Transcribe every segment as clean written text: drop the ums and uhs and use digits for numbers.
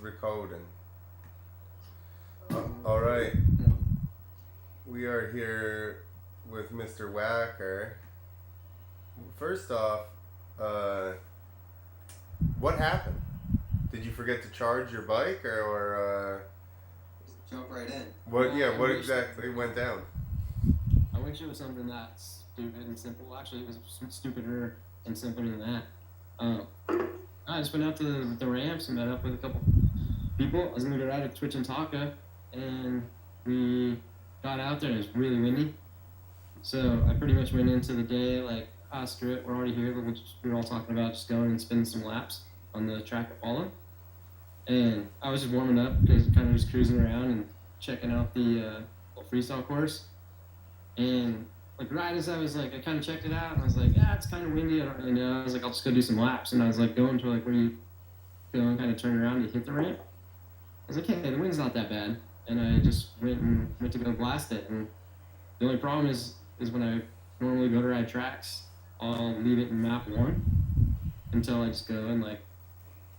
recording. All right. We are here with Mr. Wacker. First off, what happened? Did you forget to charge your bike, or Just jump right in. what? Yeah, what exactly went down? I wish it was something that stupid and simple. Actually, it was stupider and simpler than that. I just went out to the ramps and met up with a couple people. I was going to go ride a Twitch and Taco, and we got out there and it was really windy. So I pretty much went into the day like, screw it, we're already here. We were all talking about just going and spinning some laps on the track at Fallen. And I was just warming up because kind of just cruising around and checking out the little freestyle course. And like right as I was like, I kind of checked it out and I was like, yeah, it's kind of windy. I don't really know. I was like, I'll just go do some laps. And I was like going to like where you go and kind of turn around and hit the ramp. I was like, hey, the wind's not that bad. And I just went to go blast it. And the only problem is when I normally go to ride tracks, I'll leave it in map 1 until I just go and like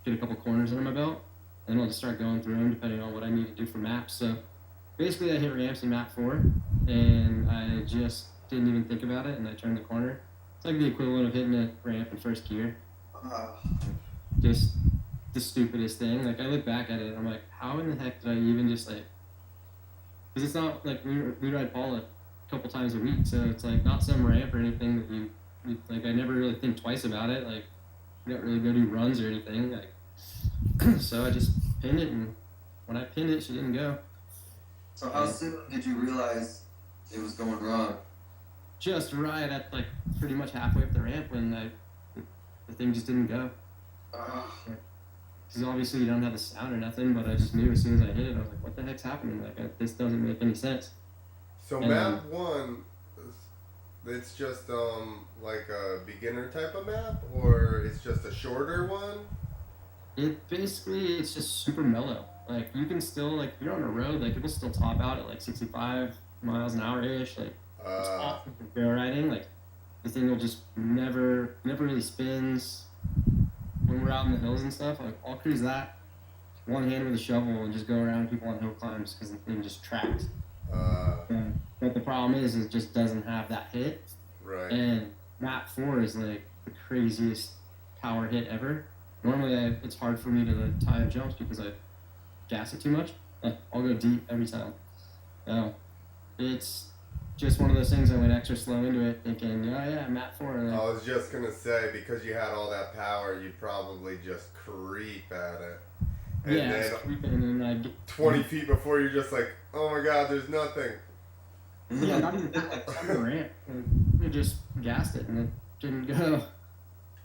get a couple corners under my belt. And I'll just start going through them depending on what I need to do for maps. So basically I hit ramps in map 4 and I just didn't even think about it and I turned the corner. It's like the equivalent of hitting a ramp in first gear. Just the stupidest thing. Like I look back at it and I'm like, how in the heck did I even just like, because it's not like we ride Paula a couple times a week, so it's like not some ramp or anything that you like. I never really think twice about it. Like you don't really go do runs or anything. Like so I just pinned it, and when I pinned it, she didn't go. So how soon did you realize it was going wrong? Just right at like pretty much halfway up the ramp when the thing just didn't go. Because obviously you don't have the sound or nothing, but I just knew as soon as I hit it, I was like, what the heck's happening? Like this doesn't make any sense. So map 1, it's just like a beginner type of map, or it's just a shorter one? It's just super mellow. Like you can still like if you're on a road, like it will still top out at like 65 miles an hour ish. Like it's awesome for trail riding. Like the thing will just never really spins. When we're out in the hills and stuff, like I'll cruise that one hand with a shovel and just go around people on hill climbs because the thing just tracks. But the problem is it just doesn't have that hit. Right. And map 4 is like the craziest power hit ever. Normally it's hard for me to time jumps because I gas it too much. Like I'll go deep every time. So it's just one of those things I went extra slow into it thinking, oh yeah, map 4. Like, I was just going to say, because you had all that power, you probably just creep at it. And yeah, then creeping and I get 20 feet before you're just like, oh my god, there's nothing. Yeah, not even on the ramp. We just gassed it and it didn't go.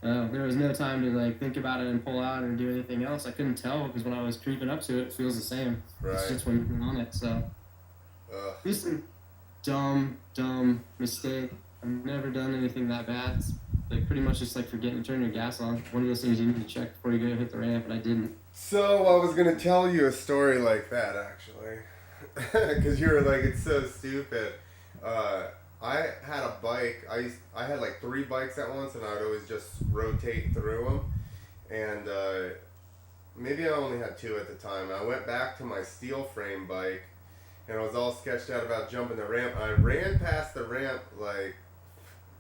There was no time to like think about it and pull out and do anything else. I couldn't tell because when I was creeping up to it, it feels the same. Right. It's just when you're on it. So just a dumb mistake. I've never done anything that bad. It's like pretty much just like forgetting to turn your gas on. One of those things you need to check before you go hit the ramp, and I didn't. So I was going to tell you a story like that, actually. Because you were like, it's so stupid. I had a bike. I had like 3 bikes at once, and I would always just rotate through them. And maybe I only had 2 at the time. I went back to my steel frame bike, and I was all sketched out about jumping the ramp. I ran past the ramp like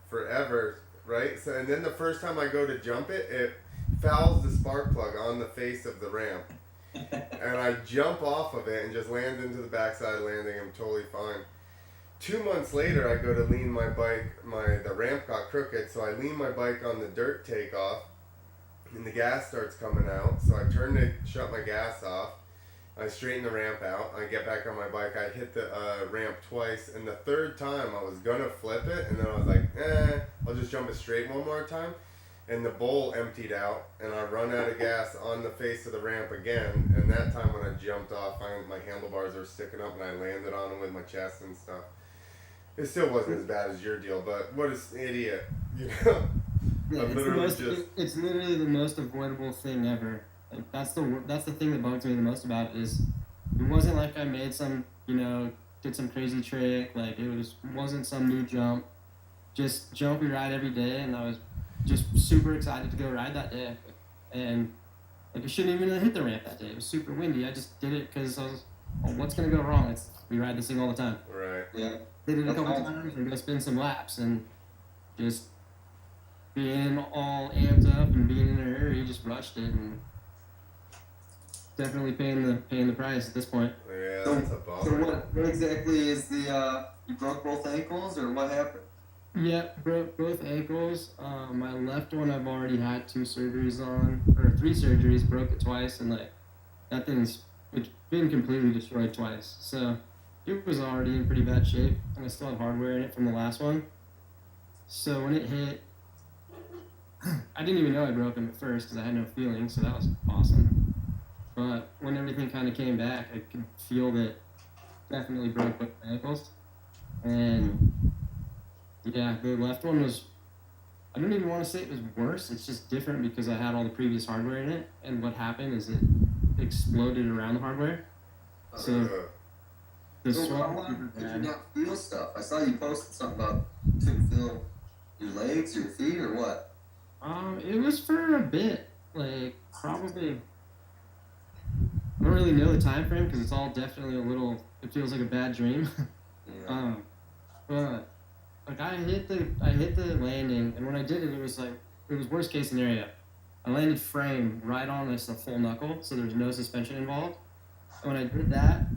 forever, right? So, and then the first time I go to jump it, it fouls the spark plug on the face of the ramp. And I jump off of it and just land into the backside landing. I'm totally fine. 2 months later, I go to lean my bike. The ramp got crooked, so I lean my bike on the dirt takeoff, and the gas starts coming out. So I shut my gas off. I straighten the ramp out. I get back on my bike. I hit the ramp twice, and the third time I was gonna flip it, and then I was like, I'll just jump it straight one more time. And the bowl emptied out, and I run out of gas on the face of the ramp again. And that time when I jumped off, my handlebars were sticking up, and I landed on them with my chest and stuff. It still wasn't as bad as your deal, but what an idiot, you know? Yeah, it's literally the most avoidable thing ever. Like that's the thing that bugs me the most about it is it wasn't like I made some, did some crazy trick. Like it wasn't some new jump. Just jump and ride every day, and I was just super excited to go ride that day. And Like, I shouldn't even have hit the ramp that day. It was super windy. I just did it because I was, well, what's going to go wrong? We ride this thing all the time. Right. Yeah. Did it a That's couple awesome. times and go spin some laps and just being all amped up and being in a hurry, just rushed it and definitely paying the price at this point. Yeah, So, that's a so bummer. what exactly is the you broke both ankles or what happened? Yeah, broke both ankles. My left one I've already had 2 surgeries on, or 3 surgeries. Broke it twice, and like that thing's it's been completely destroyed twice. So it was already in pretty bad shape, and I still have hardware in it from the last one. So when it hit, I didn't even know I broke them at first because I had no feeling. So that was awesome. But when everything kind of came back, I could feel that definitely broke both ankles, and yeah, the left one was. I don't even want to say it was worse. It's just different because I had all the previous hardware in it, and what happened is it exploded around the hardware. So Uh, the So how swelling long super did you bad. not feel stuff? I saw you posted something about you couldn't feel your legs, your feet, or what? It was for a bit, like probably. I don't really know the time frame because it's all definitely a little. It feels like a bad dream. Yeah. But like I hit the landing, and when I did it, it was worst case scenario. I landed frame right on this a full knuckle, so there's no suspension involved. And when I did that,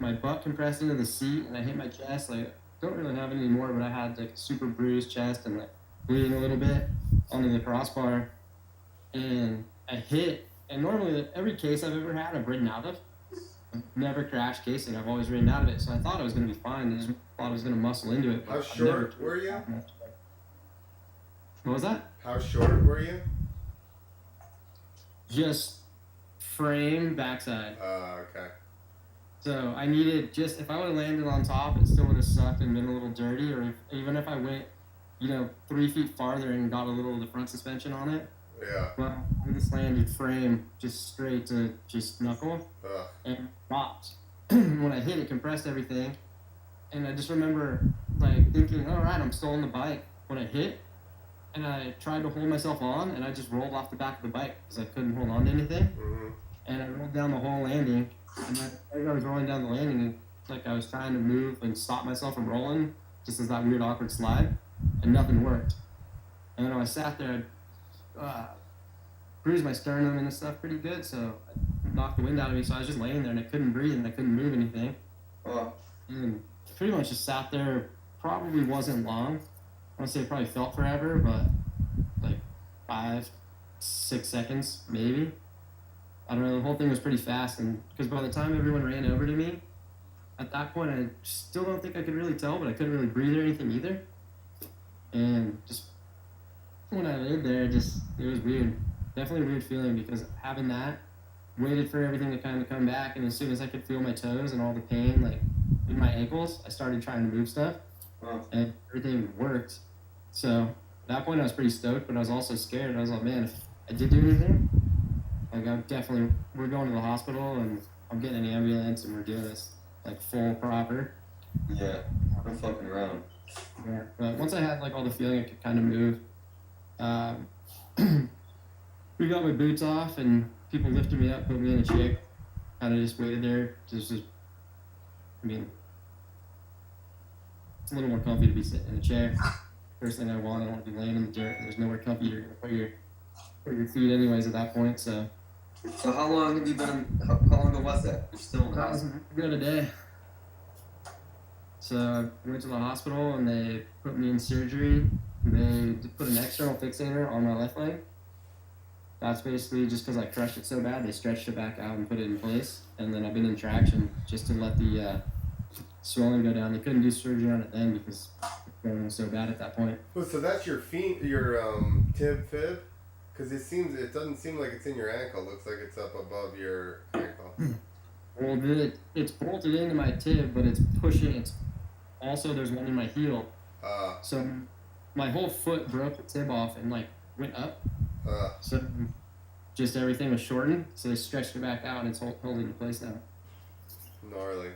my butt compressed into the seat, and I hit my chest. Like don't really have it anymore, but I had like a super bruised chest and like bleeding a little bit onto the crossbar, and I hit. And normally every case I've ever had, I've ridden out of. I've never crashed casing. I've always ridden out of it, so I thought I was going to be fine. I just thought I was going to muscle into it. But how I've never short were you? What was that? How short were you? Just frame backside. Okay. So I needed just if I would have landed on top, it still would have sucked and been a little dirty. Or even if I went, 3 feet farther and got a little of the front suspension on it. Yeah. Well, I just landed frame just straight to just knuckle Ugh. and dropped. When I hit it, compressed everything, and I just remember like thinking, "All right, I'm still on the bike." When I hit, and I tried to hold myself on, and I just rolled off the back of the bike because I couldn't hold on to anything. Mm-hmm. And I rolled down the whole landing, and as I was rolling down the landing, like I was trying to move and stop myself from rolling, just as that weird awkward slide, and nothing worked. And then when I sat there, I bruised my sternum and stuff pretty good, so I knocked the wind out of me. So I was just laying there, and I couldn't breathe, and I couldn't move anything. Oh, And pretty much just sat there. Probably wasn't long. I want to say it probably felt forever, but like 5, 6 seconds maybe. I don't know. The whole thing was pretty fast, and because by the time everyone ran over to me, at that point I still don't think I could really tell, but I couldn't really breathe or anything either. And just when I laid there, it was weird. Definitely a weird feeling because having that, waited for everything to kind of come back, and as soon as I could feel my toes and all the pain like in my ankles, I started trying to move stuff, oh. and everything worked. So at that point I was pretty stoked, but I was also scared. I was like, man, if I did do anything, like we're going to the hospital and I'm getting an ambulance and we're doing this like full proper. Yeah, I'm fucking around. Yeah. But once I had like all the feeling I could kind of move, we got my boots off and people lifted me up, put me in a chair, kind of just waited there. I mean, it's a little more comfy to be sitting in a chair. First thing I want to be laying in the dirt. There's nowhere comfy to put your feet anyways at that point. So how long have you been? How long ago was that? You're still in the that was hospital. a good day. So I went to the hospital and they put me in surgery. They put an external fixator on my left leg. That's basically just because I crushed it so bad, they stretched it back out and put it in place. And then I've been in traction just to let the swelling go down. They couldn't do surgery on it then because the swelling was so bad at that point. Well, so that's your tib fib, because it doesn't seem like it's in your ankle. It looks like it's up above your ankle. Well, it's bolted into my tib, but it's pushing. It's also there's one in my heel. So my whole foot broke the tib off and like went up. So just everything was shortened, so they stretched it back out and it's holding in place now. Gnarly.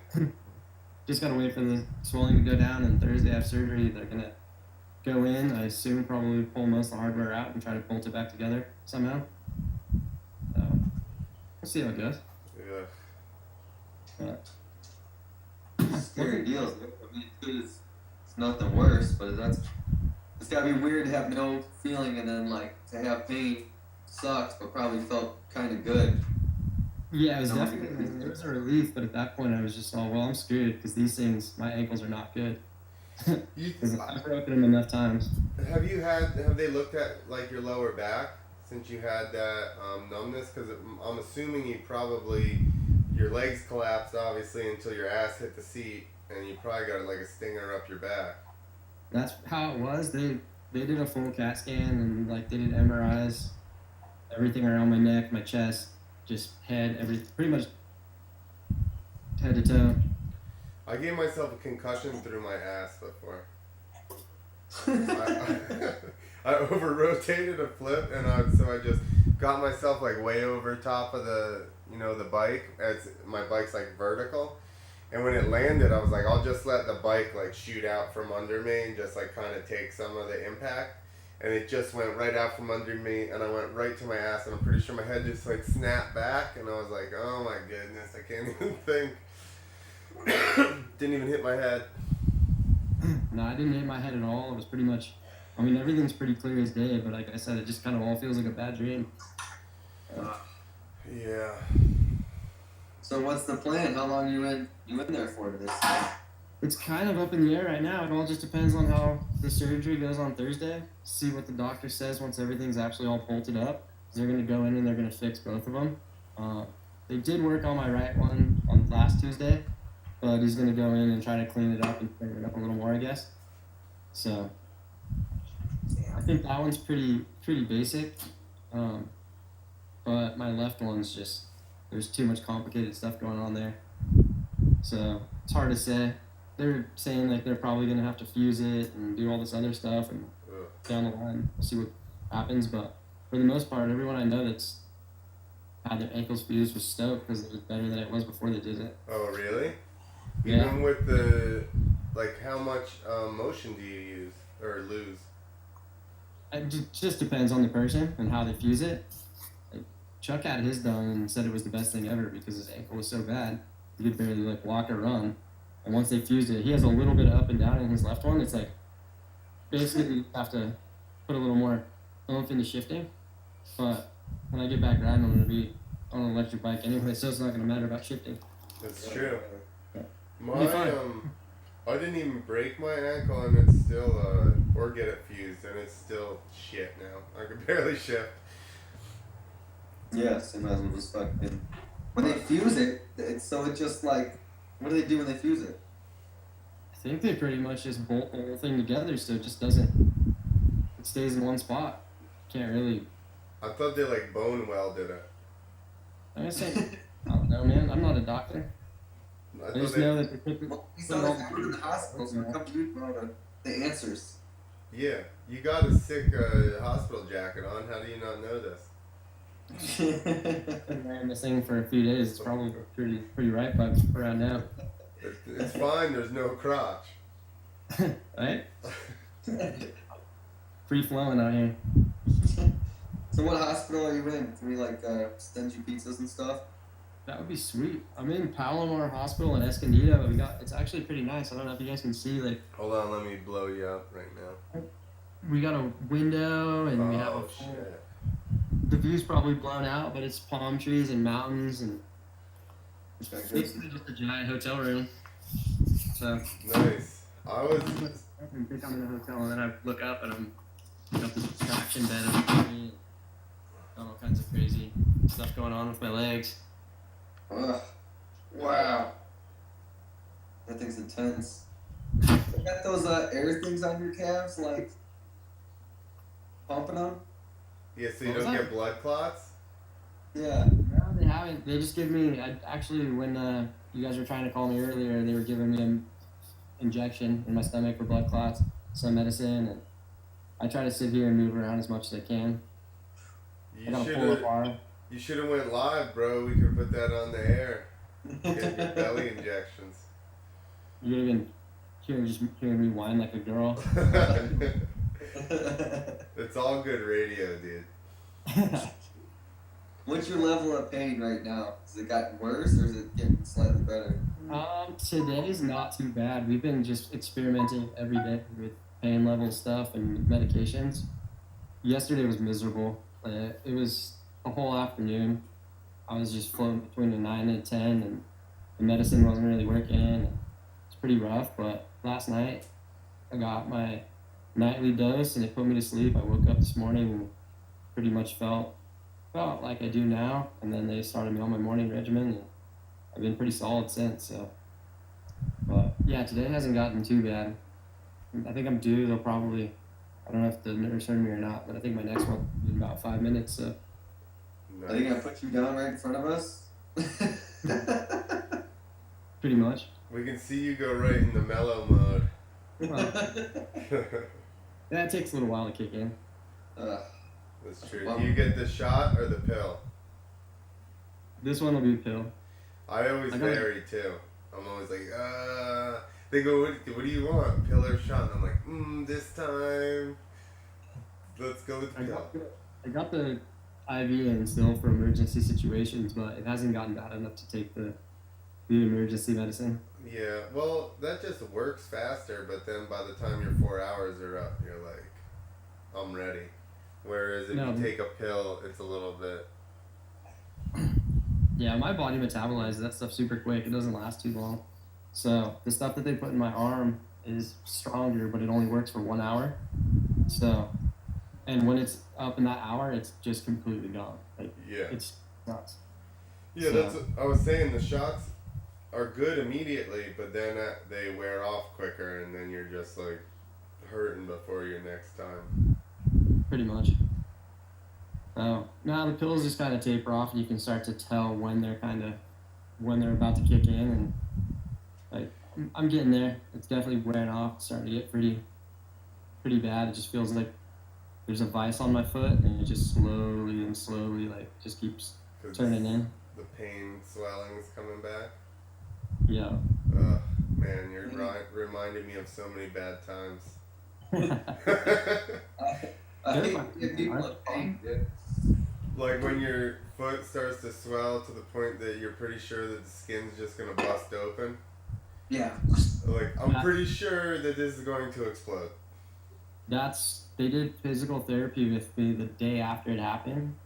Just gotta wait for the swelling to go down, and Thursday I have surgery. They're gonna go in, I assume probably pull most of the hardware out and try to bolt it back together somehow. So We'll see how it goes. Yeah. Scary deals. I mean, it's nothing worse, but it's gotta be weird to have no feeling and then like to have pain sucks, but probably felt kind of good. Yeah, it was No, definitely it was a relief, but at that point I was just all, well, I'm screwed because these things, my ankles are not good. Because I've broken them enough times. Have they looked at like your lower back since you had that numbness? Because I'm assuming your legs collapsed obviously until your ass hit the seat, and you probably got like a stinger up your back. That's how it was. They did a full CAT scan and like they did MRIs, everything around my neck, my chest, just head, pretty much head to toe. I gave myself a concussion through my ass before. I over rotated a flip, and so I just got myself like way over top of the bike, as my bike's like vertical, and when it landed I was like, I'll just let the bike like shoot out from under me and just like kind of take some of the impact, and it just went right out from under me and I went right to my ass, and I'm pretty sure my head just like snapped back, and I was like, oh my goodness, I can't even think. Didn't even hit my head. No, I didn't hit my head at all. It was pretty much, I mean, everything's pretty clear as day, but like I said, it just kind of all feels like a bad dream. Yeah. So what's the plan? How long you in there for this? It's kind of up in the air right now. It all just depends on how the surgery goes on Thursday. See what the doctor says once everything's actually all bolted up. They're going to go in and they're going to fix both of them. They did work on my right one on last Tuesday, but he's going to go in and try to clean it up and clean it up a little more, I guess. So I think that one's pretty basic. But my left one's just, there's too much complicated stuff going on there. So it's hard to say. They're saying like they're probably going to have to fuse it and do all this other stuff, and down the line we'll see what happens. But for the most part, everyone I know that's had their ankles fused was stoked because it was better than it was before they did it. Oh, really? Yeah. Even with the, like, how much motion do you use or lose? It just depends on the person and how they fuse it. Like, Chuck had his done and said it was the best thing ever because his ankle was so bad he could barely like walk or run. And once they fused it, he has a little bit of up and down in his left one. It's like basically you have to put a little more oomph into shifting. But when I get back riding, I'm gonna be on an electric bike anyway, so it's not gonna matter about shifting. That's true. You'll be fine. I didn't even break my ankle, and it's still or get it fused, and it's still shit now. I could barely shift. Yes, they might as well just fucking. When they fuse it, so it just like, what do they do when they fuse it? I think they pretty much just bolt the whole thing together so it just doesn't, it stays in one spot. Can't really. I thought they like bone welded it. I don't know, man. I'm not a doctor. I I just thought know that they put Well, we saw that happen in the hospitals. When it comes to you for the answers. Yeah, you got a sick hospital jacket on. How do you not know this? I've been wearing this thing for a few days. It's probably pretty ripe by around now. It's fine. There's no crotch. Right? Free flowing out here. So what hospital are you in? Can we like send you pizzas and stuff? That would be sweet. I'm in Palomar Hospital in Escondido. It's actually pretty nice. I don't know if you guys can see, like, Hold on, let me blow you up right now. we got a window and we have a full, shit. the view's probably blown out, but it's palm trees and mountains and it's basically just a giant hotel room. So Nice. I think I'm in a hotel and then I look up and I'm got this traction bed under me. Got all kinds of crazy stuff going on with my legs. Ugh. Wow. That thing's intense. You got those air things on your calves, like pumping them? Yeah, so you What was don't that? get blood clots? Yeah. No, they haven't. They just give me. Actually, when you guys were trying to call me earlier, they were giving me an injection in my stomach for blood clots, some medicine, and I try to sit here and move around as much as I can. I got a pull-up bar. You should have went live, bro. We could put that on the air. Get your belly injections. You're even hearing me whine like a girl. It's all good radio, dude. What's your level of pain right now? Has it gotten worse or is it getting slightly better? Today's not too bad. We've been just experimenting every day with pain level stuff and medications. Yesterday was miserable. It was a whole afternoon. I was just floating between a 9 and a 10, and the medicine wasn't really working. It's pretty rough, but last night I got my nightly dose and it put me to sleep. I woke up this morning and pretty much felt like I do now, and then they started me on my morning regimen, and I've been pretty solid since. So, but yeah, today hasn't gotten too bad. I think I'm due. They'll probably, I don't know if the nurse heard me or not, but I think my next one will be in about 5 minutes. So, Nice. Are they gonna put you down right in front of us? pretty much. We can see you go right in the mellow mode. Yeah, it takes a little while to kick in. That's true. Do you get the shot or the pill? This one will be a pill. I always I got it. vary too. I'm always like, They go, what do you want, pill or shot? And I'm like, this time, let's go with the pill. I got the IV in still for emergency situations, but it hasn't gotten bad enough to take the emergency medicine. Yeah, well, that just works faster, but then by the time your 4 hours are up, you're like, I'm ready. Whereas if you take a pill, it's a little bit. Yeah, my body metabolizes that stuff super quick. It doesn't last too long. So the stuff that they put in my arm is stronger, but it only works for 1 hour. So, and when it's up in that hour, it's just completely gone. Like, Yeah. it's nuts. Yeah, So- that's what I was saying. The shots are good immediately, but then they wear off quicker, and then you're just like hurting before your next time. Pretty much. So now the pills just kind of taper off, and you can start to tell when they're about to kick in, and like I'm getting there. It's definitely wearing off. It's starting to get pretty bad. It just feels like there's a vice on my foot, and it just slowly like just keeps 'Cause turning in. The pain, swelling's coming back. Yeah. Ugh, man, you're reminding me of so many bad times. I hate to get people in pain, dude. Like when your foot starts to swell to the point that you're pretty sure that the skin's just gonna bust open. Yeah. Like, I'm pretty sure that this is going to explode. They did physical therapy with me the day after it happened,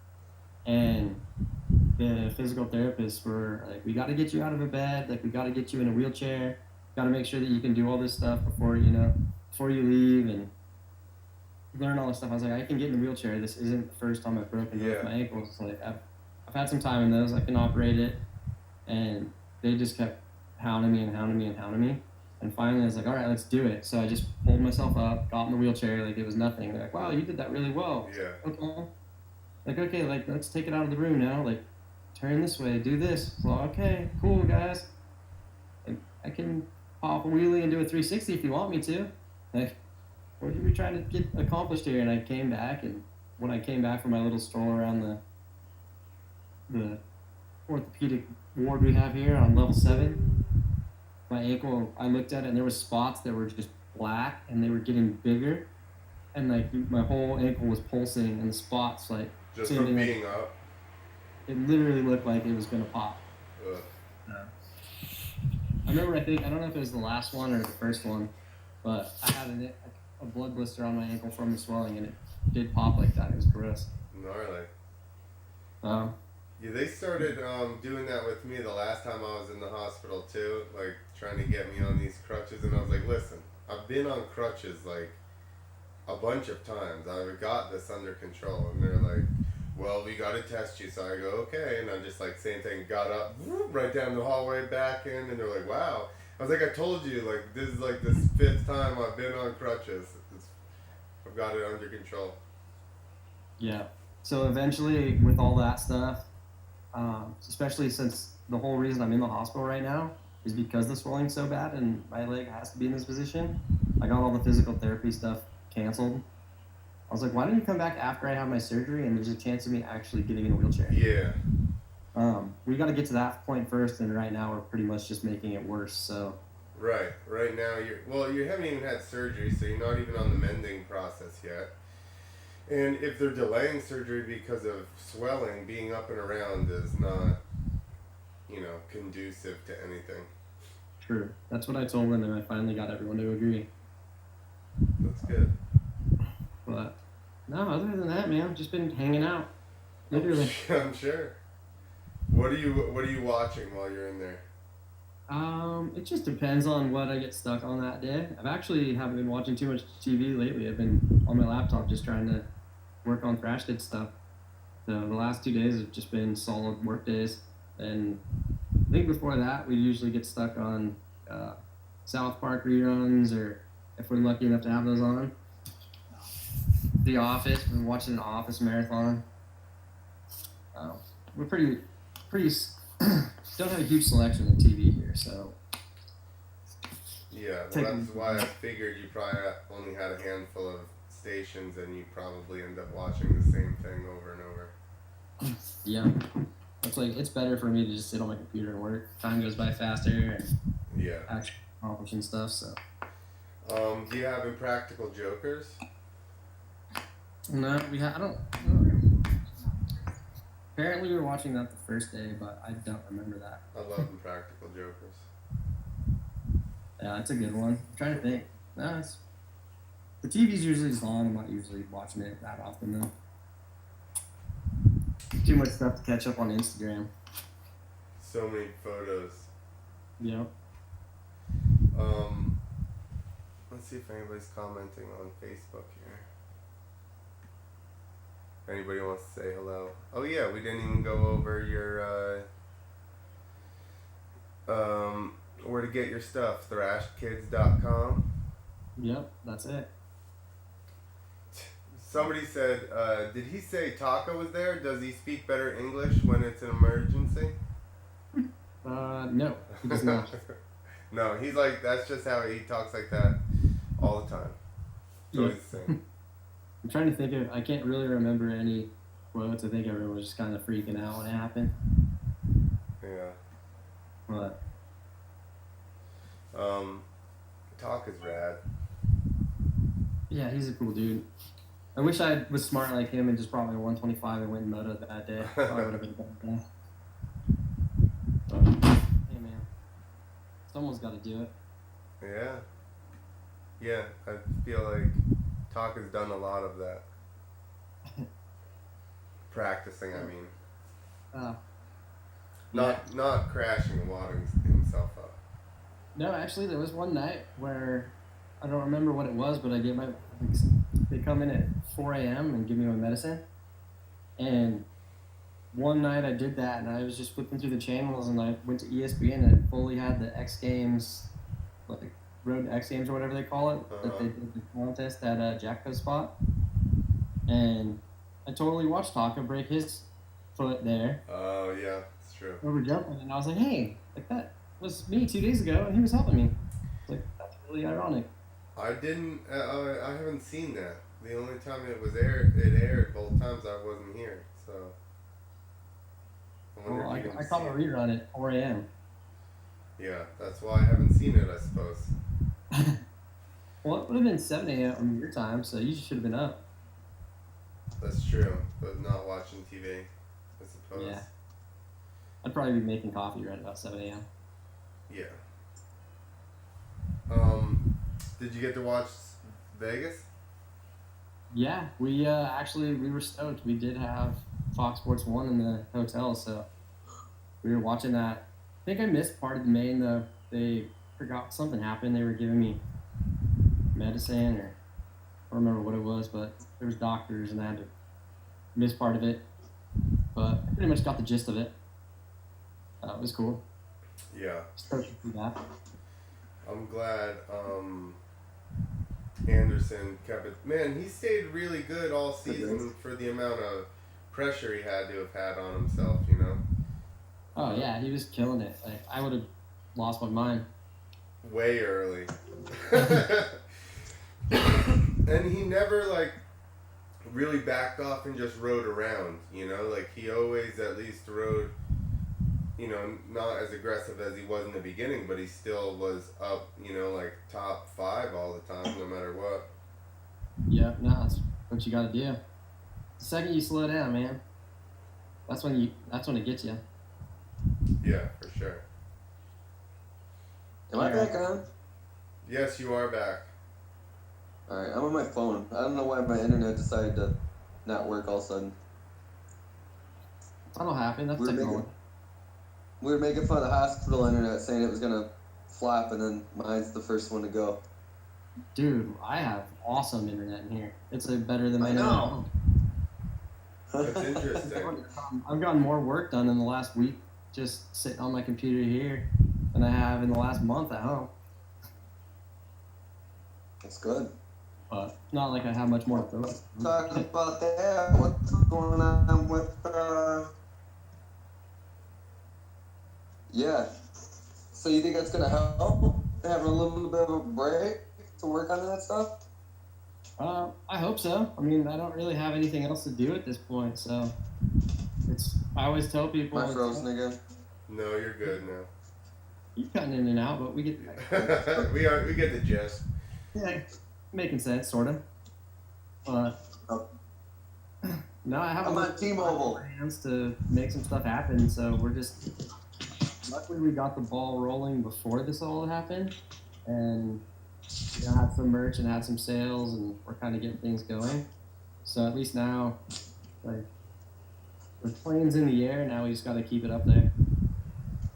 and the physical therapists were like, we got to get you out of a bed, like we got to get you in a wheelchair, got to make sure that you can do all this stuff before you leave and learn all this stuff. I was like, I can get in a wheelchair. This isn't the first time I've broken both my ankles. Like I've had some time in those. I can operate it, and they just kept hounding me. And finally, I was like, all right, let's do it. So I just pulled myself up, got in the wheelchair, like it was nothing. They're like, wow, you did that really well. Yeah. Okay, like let's take it out of the room now. Like, turn this way, do this. So okay, cool, guys. Like, I can pop a wheelie and do a 360 if you want me to. Like, what are we trying to get accomplished here? And I came back, and when I came back from my little stroll around the orthopedic ward we have here on level 7, my ankle, I looked at it and there was spots that were just black and they were getting bigger, and like my whole ankle was pulsing and the spots like just from being up. It literally looked like it was gonna pop. Ugh. I remember, I don't know if it was the last one or the first one, but I had a blood blister on my ankle from the swelling, and it did pop like that. It was gross. Gnarly. Yeah, they started doing that with me the last time I was in the hospital too, like trying to get me on these crutches, and I was like, listen, I've been on crutches like a bunch of times. I've got this under control. And they're like, well, we got to test you. So I go, okay. And I'm just like, same thing, got up, right down the hallway, back in, and they're like, wow. I was like, I told you, like, this is like the 5th time I've been on crutches. I've got it under control. Yeah. So eventually, with all that stuff, especially since the whole reason I'm in the hospital right now is because the swelling's so bad and my leg has to be in this position, I got all the physical therapy stuff canceled. I was like, why don't you come back after I have my surgery and there's a chance of me actually getting in a wheelchair? Yeah. We got to get to that point first, and right now we're pretty much just making it worse. So. Right now you haven't even had surgery, so you're not even on the mending process yet. And if they're delaying surgery because of swelling, being up and around is not, conducive to anything. True. That's what I told them, and I finally got everyone to agree. That's good. But no, other than that, man, I've just been hanging out. Literally. I'm sure. What are you watching while you're in there? It just depends on what I get stuck on that day. Haven't been watching too much TV lately. I've been on my laptop just trying to work on Crash Kid stuff. So the last 2 days have just been solid work days. And I think before that, we usually get stuck on South Park reruns, or if we're lucky enough to have those on. The Office. We're watching the Office marathon. We're pretty don't have a huge selection of TV here, so. Yeah, well, that's why I figured you probably only had a handful of stations, and you probably end up watching the same thing over and over. Yeah, it's better for me to just sit on my computer and work. Time goes by faster, and actually accomplishing stuff. So. Do you have Impractical Jokers? No, I don't. Apparently, we were watching that the first day, but I don't remember that. I love Impractical Jokers. Yeah, it's a good one. I'm trying to think. No, the TV's usually just on. I'm not usually watching it that often, though. Too much stuff to catch up on Instagram. So many photos. Yep. Let's see if anybody's commenting on Facebook here. If anybody wants to say hello. Oh yeah, we didn't even go over your where to get your stuff. thrashkids.com. Yep, that's it. Somebody said, did he say Taka was there? Does he speak better English when it's an emergency? No, he does not. No, he's like, that's just how he talks like that all the time. It's always the same. I'm trying to think of, I can't really remember any quotes. I think everyone was just kind of freaking out when it happened. Yeah. But. Taka's rad. Yeah, he's a cool dude. I wish I was smart like him and just brought my 125 and went and motoed that day. Probably would have been better. But, hey man, someone's got to do it. Yeah. Yeah, I feel like Taka's done a lot of that. Practicing, I mean. Not crashing and wadding himself up. No, actually, there was one night where I don't remember what it was, but they come in at 4 a.m. and give me my medicine. And one night I did that, and I was just flipping through the channels, and I went to ESPN, and it fully had the X Games, like Road to X Games or whatever they call it, that they did the contest at Jackpo's spot. And I totally watched Taka break his foot there. Oh, yeah, it's true. Over jumping, and I was like, hey, like that was me 2 days ago, and he was helping me. It's like, that's really ironic. I haven't seen that. The only time it aired both times I wasn't here, so. I caught a rerun at 4 a.m. Yeah, that's why I haven't seen it, I suppose. Well, it would have been 7 a.m. your time, so you should have been up. That's true, but not watching TV, I suppose. Yeah. I'd probably be making coffee right about 7 a.m. Yeah. Did you get to watch Vegas? Yeah, we were stoked. We did have Fox Sports 1 in the hotel, so we were watching that. I think I missed part of the main, though. They forgot something happened. They were giving me medicine, or I don't remember what it was, but there was doctors, and I had to miss part of it. But I pretty much got the gist of it. It was cool. Yeah. Stoked to see that. I'm glad Anderson kept it. Man, he stayed really good all season for the amount of pressure he had to have had on himself, you know? Oh, yeah, he was killing it. Like, I would have lost my mind. Way early. And he never, like, really backed off and just rode around, you know? Like, he always at least rode, you know, not as aggressive as he was in the beginning, but he still was up, you know, like top 5 all the time, no matter what. Yeah, no, that's what you got to do. The second you slow down, man, that's when it gets you. Yeah, for sure. Am I Yeah. back on? Yes, you are back. Alright, I'm on my phone. I don't know why my internet decided to not work all of a sudden. That'll happen. That's We were technology. making fun of the hospital internet, saying it was gonna flop, and then mine's the first one to go. Dude, I have awesome internet in here. It's better than my I internet. at know. home. That's interesting. I've gotten more work done in the last week just sitting on my computer here than I have in the last month at home. That's good. But not like I have much more focus. Talking about that, what's going on with yeah. So you think that's gonna help? Having a little bit of a break to work on that stuff? I hope so. I mean, I don't really have anything else to do at this point, so I always tell people. Am I frozen again? No, you're good now. You're cutting in and out, but we get we get the gist. yeah, making sense, sort of. But no, I have I'm a on T-Mobile. plans to make some stuff happen, so we're just. Luckily, we got the ball rolling before this all happened, and had some merch and had some sales, and we're kind of getting things going. So at least now, like, the plane's in the air. Now we just got to keep it up there.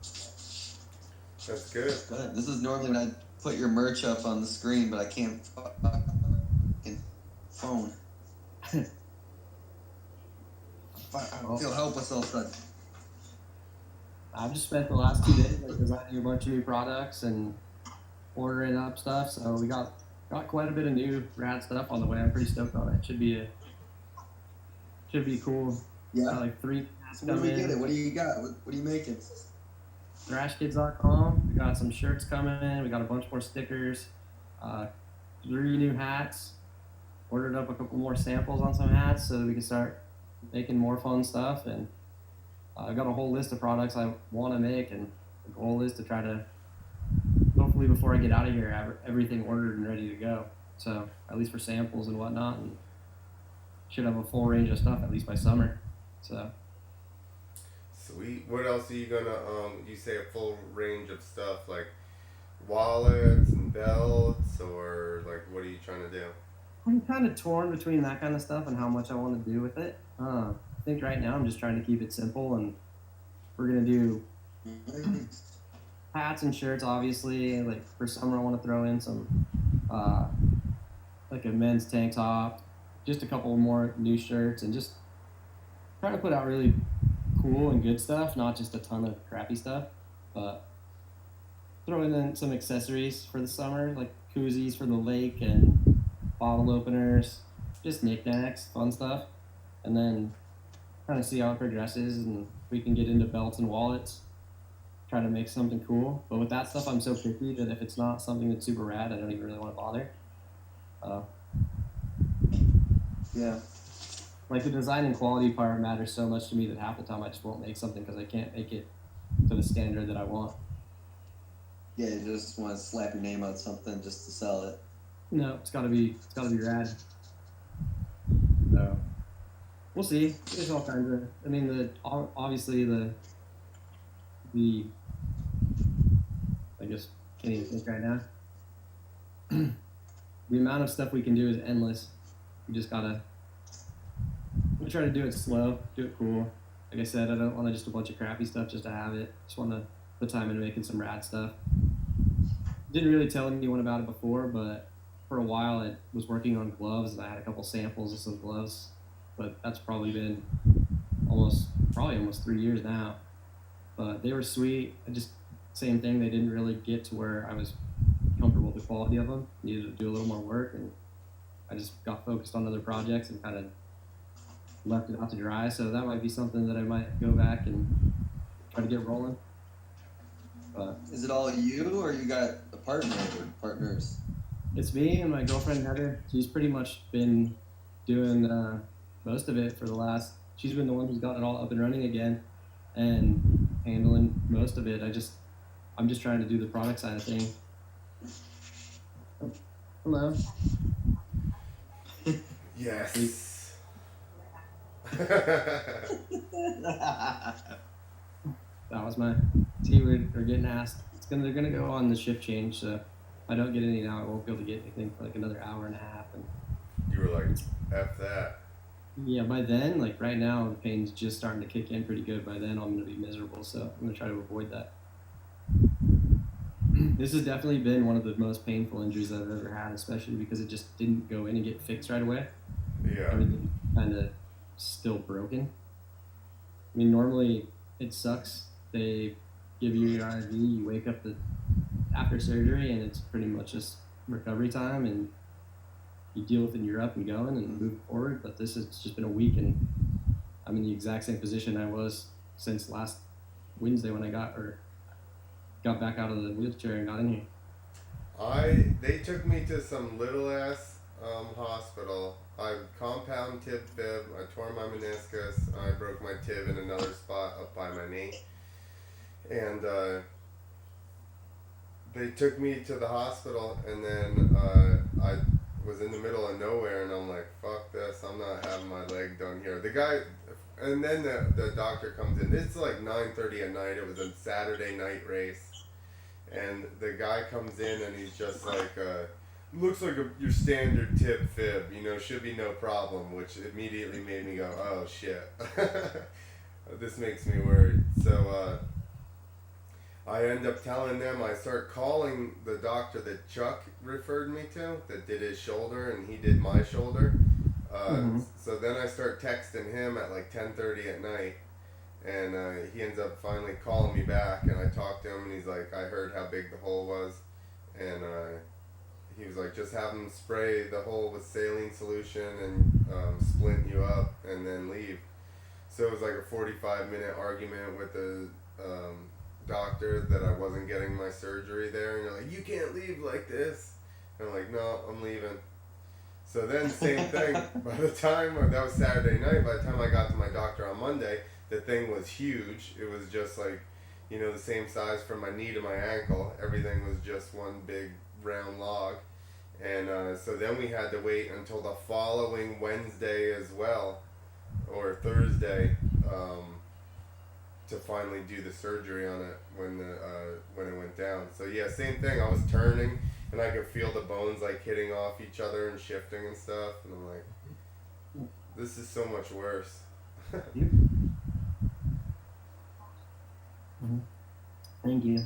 That's good. Good. This is normally when I put your merch up on the screen, but I can't fucking phone. I feel helpless all of a sudden. I've just spent the last 2 days like designing a bunch of new products and ordering up stuff. So we got quite a bit of new rad stuff on the way. I'm pretty stoked on it. Should be cool. Yeah. Got like 3 hats Where do coming. we get it? What do you got? What are you making? Thrashkids.com. We got some shirts coming. We got a bunch more stickers. 3 new hats. Ordered up a couple more samples on some hats so that we can start making more fun stuff. And I've got a whole list of products I want to make, and the goal is to try to, hopefully before I get out of here, have everything ordered and ready to go. So at least for samples and whatnot, and should have a full range of stuff at least by summer. So Sweet. What else are you gonna you say a full range of stuff like wallets and belts, or like what are you trying to do? I'm kind of torn between that kind of stuff and how much I want to do with it. I think right now I'm just trying to keep it simple, and we're gonna do hats and shirts. Obviously, like for summer, I want to throw in some like a men's tank top, just a couple more new shirts, and just trying to put out really cool and good stuff, not just a ton of crappy stuff. But throwing in some accessories for the summer, like koozies for the lake and bottle openers, just knickknacks, fun stuff, and then kind of see how it progresses, and we can get into belts and wallets, try to make something cool. But with that stuff, I'm so picky that if it's not something that's super rad, I don't even really want to bother. Yeah. Like the design and quality part matters so much to me that half the time I just won't make something because I can't make it to the standard that I want. Yeah, you just want to slap your name on something just to sell it. No, it's gotta be rad. So we'll see. There's all kinds of. I mean, obviously the. I just can't even think right now. The amount of stuff we can do is endless. We just gotta. We try to do it slow, do it cool. Like I said, I don't want to just a bunch of crappy stuff just to have it. Just want to put time into making some rad stuff. Didn't really tell anyone about it before, but for a while I was working on gloves, and I had a couple samples of some gloves. But that's probably been almost 3 years now. But they were sweet. Same thing. They didn't really get to where I was comfortable with the quality of them. Needed to do a little more work, and I just got focused on other projects and kind of left it out to dry. So that might be something that I might go back and try to get rolling. But Is it all you, or you got a partner or partners? it's me and my girlfriend Heather. She's pretty much been doing most of it for the last. She's been the one who's got it all up and running again, and handling most of it. I'm just trying to do the product side of things. Hello. Yes. That was my see we're getting asked. They're gonna go on the shift change, so if I don't get any now, I won't be able to get anything for like another hour and a half. And You were like, F that. yeah, by then, like right now, the pain's just starting to kick in pretty good. By then, I'm gonna be miserable, so I'm gonna try to avoid that. This has definitely been one of the most painful injuries I've ever had, especially because it just didn't go in and get fixed right away. Yeah. Everything kind of still broken. I mean, normally it sucks. They give you your IV, you wake up after surgery, and it's pretty much just recovery time, and you deal with it, and you're up and going and move forward. But this has just been a week, and I'm in the exact same position I was since last Wednesday when I got back out of the wheelchair and got in here. They took me to some little ass hospital. I compound tib fib. I tore my meniscus. I broke my tib in another spot up by my knee, and they took me to the hospital. And then I was in the middle of nowhere, and I'm like, "Fuck this! I'm not having my leg done here." The guy, and then the doctor comes in. It's like 9:30 at night. It was a Saturday night race. And the guy comes in and he's just like, looks like your standard tib fib, should be no problem, which immediately made me go, oh shit, this makes me worried. So I end up telling them, I start calling the doctor that Chuck referred me to, that did his shoulder, and he did my shoulder. So then I start texting him at like 10:30 at night. And he ends up finally calling me back, and I talked to him, and he's like, I heard how big the hole was, and he was like, just have him spray the hole with saline solution and splint you up, and then leave. So it was like a 45-minute argument with the doctor that I wasn't getting my surgery there, and they're like, you can't leave like this. And I'm like, no, I'm leaving. So then same thing, by the time, that was Saturday night, by the time I got to my doctor on Monday, the thing was huge. It was just like, the same size from my knee to my ankle. Everything was just one big round log. And so then we had to wait until the following Wednesday as well, or Thursday, to finally do the surgery on it when it went down. So yeah, same thing. I was turning, and I could feel the bones like hitting off each other and shifting and stuff. And I'm like, this is so much worse. Yep. Thank you.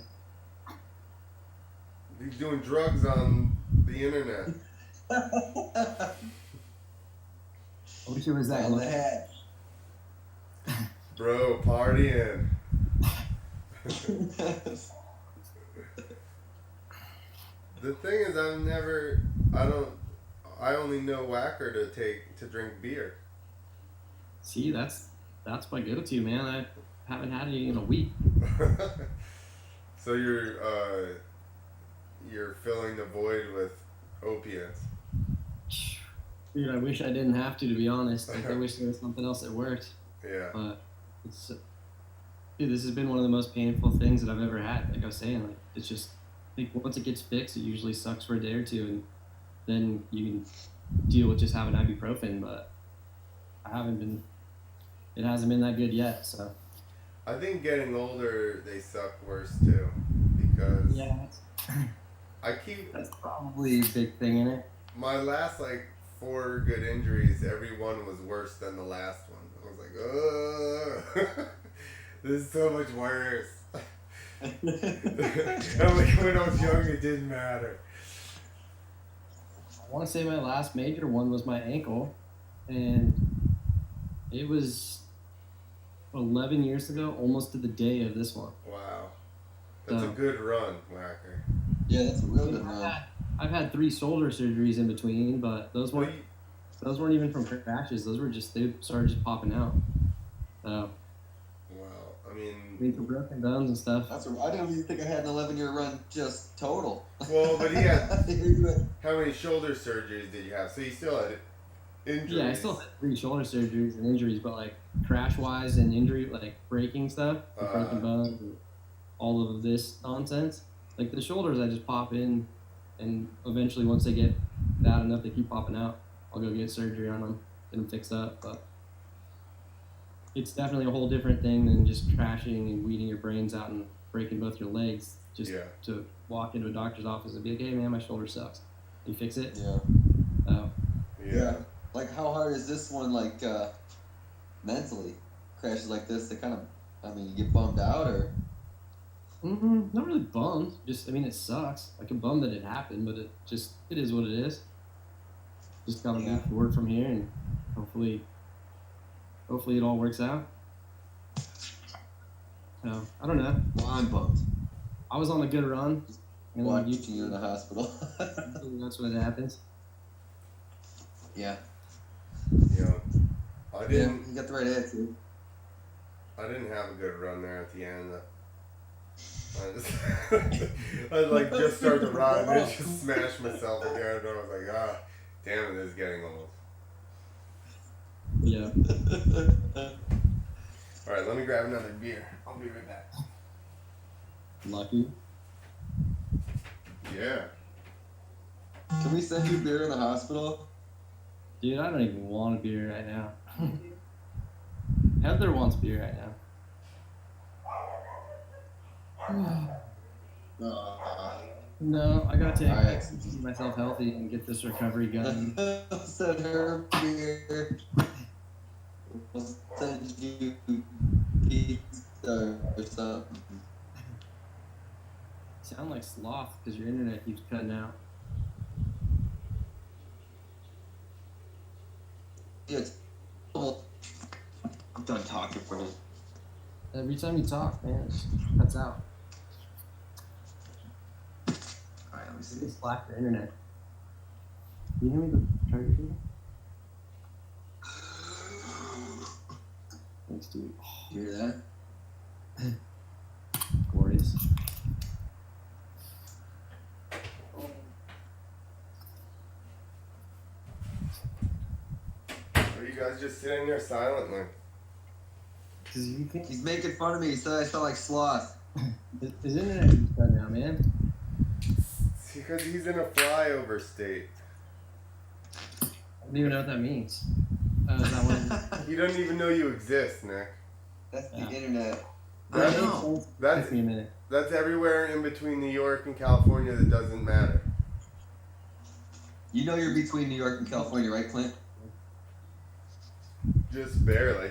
He's doing drugs on the internet. I wish it was that On the low. head. Bro, partying. The thing is, I only know Wacker to drink beer. See, that's my go-to, man. I haven't had any in a week. So you're filling the void with opiates. Dude, I wish I didn't have to be honest. Like, I wish there was something else that worked. Yeah. But dude, this has been one of the most painful things that I've ever had. Like I was saying, like it's just, like once it gets fixed, it usually sucks for a day or two, and then you can deal with just having ibuprofen. But it hasn't been that good yet. So I think getting older, they suck worse too, because that's probably a big thing in it. my last like 4 good injuries, every one was worse than the last one. I was like, ugh, this is so much worse. I'm like, when I was young, it didn't matter. I want to say my last major one was my ankle, and it was 11 years ago, almost to the day of this one. Wow. That's a good run, Wacker. Yeah, that's a real good run. I've had 3 shoulder surgeries in between, but those weren't even from crashes. Those were just, they started just popping out. So, Wow. I mean, for broken bones and stuff. I didn't even think I had an 11-year run just total. well, but he had, how many shoulder surgeries did you have? So you still had injuries. Yeah, I still had 3 shoulder surgeries and injuries, but like crash-wise and injury, like breaking stuff, broken bones, and all of this nonsense. Like the shoulders, I just pop in, and eventually once they get bad enough, they keep popping out. I'll go get surgery on them, get them fixed up. But it's definitely a whole different thing than just crashing and weeding your brains out and breaking both your legs. Just Yeah. to walk into a doctor's office and be like, hey man, my shoulder sucks. You fix it? Yeah. Oh. Yeah. Like, how hard is this one, like, mentally? Crashes like this, they kind of, I mean, you get bummed out, or? Not really bummed. Just, I mean, it sucks. Like, I'm bummed that it happened, but it is what it is. Just gotta move forward from here, and hopefully it all works out. So, I don't know. Well, I'm bummed. I was on a good run. And Watching you in the hospital. that's what happens. Yeah. Yeah. I didn't. You got the right attitude. I didn't have a good run there at the end. I like just started to run and just smashed myself again. And I was like, damn, it is getting old. Yeah. All right, let me grab another beer. I'll be right back. Lucky. Yeah. Can we send you beer in the hospital? Dude, I don't even want a beer right now. Heather wants beer right now. No, I gotta keep myself healthy and get this recovery going. Send her beer. We'll send you pizza or something. You sound like sloth because your internet keeps cutting out. Yeah, I'm done talking for this. Every time you talk, man, it just cuts out. Alright, let me see. It's slack your internet. Can you hear me the charger cable? Thanks, dude. You hear that? Glorious. Are you guys just sitting there silently? He's making fun of me. He said I sound like sloth. His internet keeps cutting out, man. It's because he's in a flyover state. I don't even know what that means. Is that what He doesn't even know you exist, Nick. That's the internet. That's, I know. That's, Took me a minute. that's everywhere in between New York and California that doesn't matter. You know you're between New York and California, right, Clint? Just barely.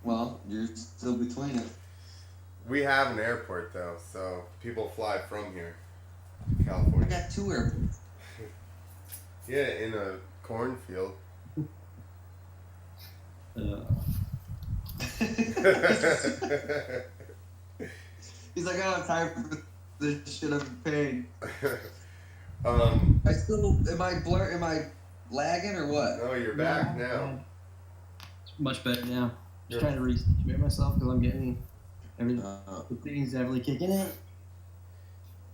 Well, you're still between it. We have an airport though, so people fly from here to We California. got two airports. Yeah, in a cornfield. He's like, I don't have time for this shit. I'm pain. um, I still am I lagging or what? no, you're back now. It's much better now. Just trying to resituate myself because I'm getting the things heavily kicking in.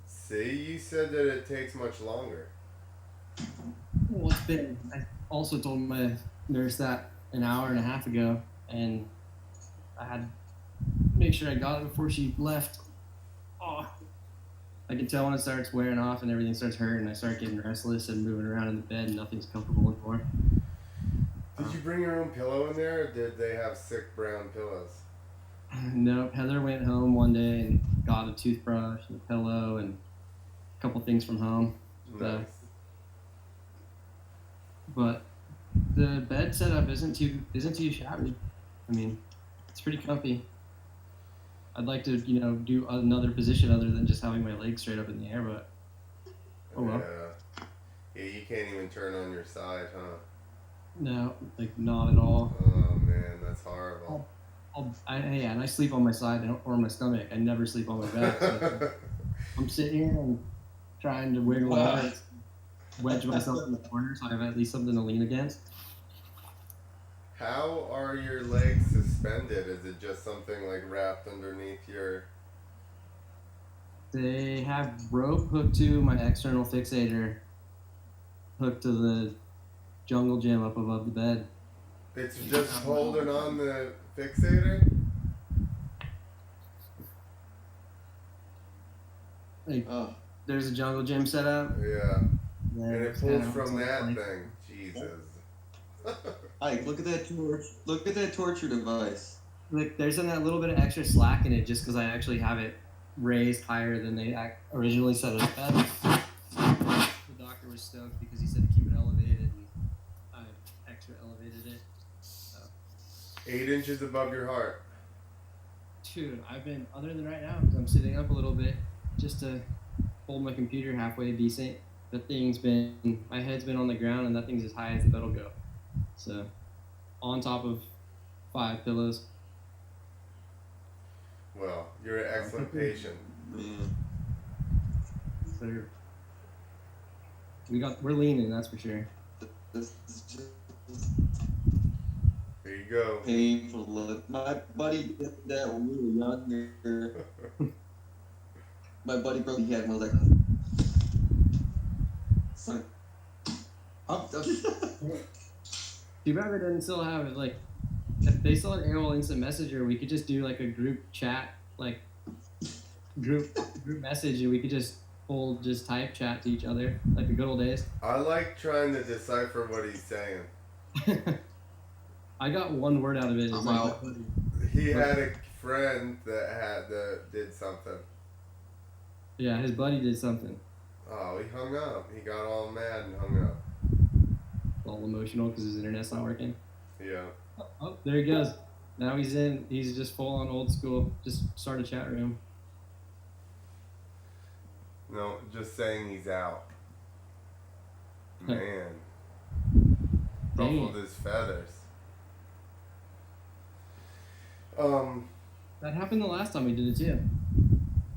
See, you said that it takes much longer. Well, it's been. I also told my nurse that an hour and a half ago, and I had to make sure I got it before she left. Oh, I can tell when it starts wearing off and everything starts hurting. I start getting restless and moving around in the bed, and nothing's comfortable anymore. Did you bring your own pillow in there, or did they have sick brown pillows? Nope. Heather went home one day and got a toothbrush and a pillow and a couple things from home. Nice. But the bed setup isn't too shabby. I mean, it's pretty comfy. I'd like to, do another position other than just having my legs straight up in the air, but oh well. Yeah, you can't even turn on your side, huh? No, like not at all. Oh man, that's horrible. And I sleep on my side or my stomach. I never sleep on my back. So I'm sitting here and trying to wiggle out, wedge myself in the corner so I have at least something to lean against. How are your legs suspended? Is it just something like wrapped underneath your... They have rope hooked to my external fixator, hooked to the jungle gym up above the bed. It's just holding on the fixator? Like, there's a jungle gym set up. Yeah. And it pulls kinda from that like- thing. Jesus. Ike, look at that torch. Look at that torture device. Like, there's that little bit of extra slack in it just because I actually have it raised higher than they originally set it up at. The doctor was stoked because he said to keep it elevated, and I extra elevated it. So, 8 inches above your heart. dude, I've been, other than right now, because I'm sitting up a little bit just to hold my computer halfway decent. My head's been on the ground, and that thing's as high as the bed will go. So, on top of 5 pillows. Well, you're an excellent patient. Man. So, we're leaning, that's for sure. This is just There you go. painful. Look, my buddy did that when we were younger. My buddy broke his head and was like, son, Too bad they didn't still have it. Like, if they still had AOL Instant Messenger, we could just do like a group chat, like group message, and we could just type chat to each other like the good old days. I like trying to decipher what he's saying. I got one word out of it. I'm Like, out. He had a friend that did something. yeah, his buddy did something. Oh, he hung up. He got all mad and hung up. All emotional because his internet's not working. Yeah. Oh, there he goes. Now he's in. He's just full on old school. Just start a chat room. No, just saying he's out. Man. Dang. Ruffled his feathers. That happened the last time we did it too.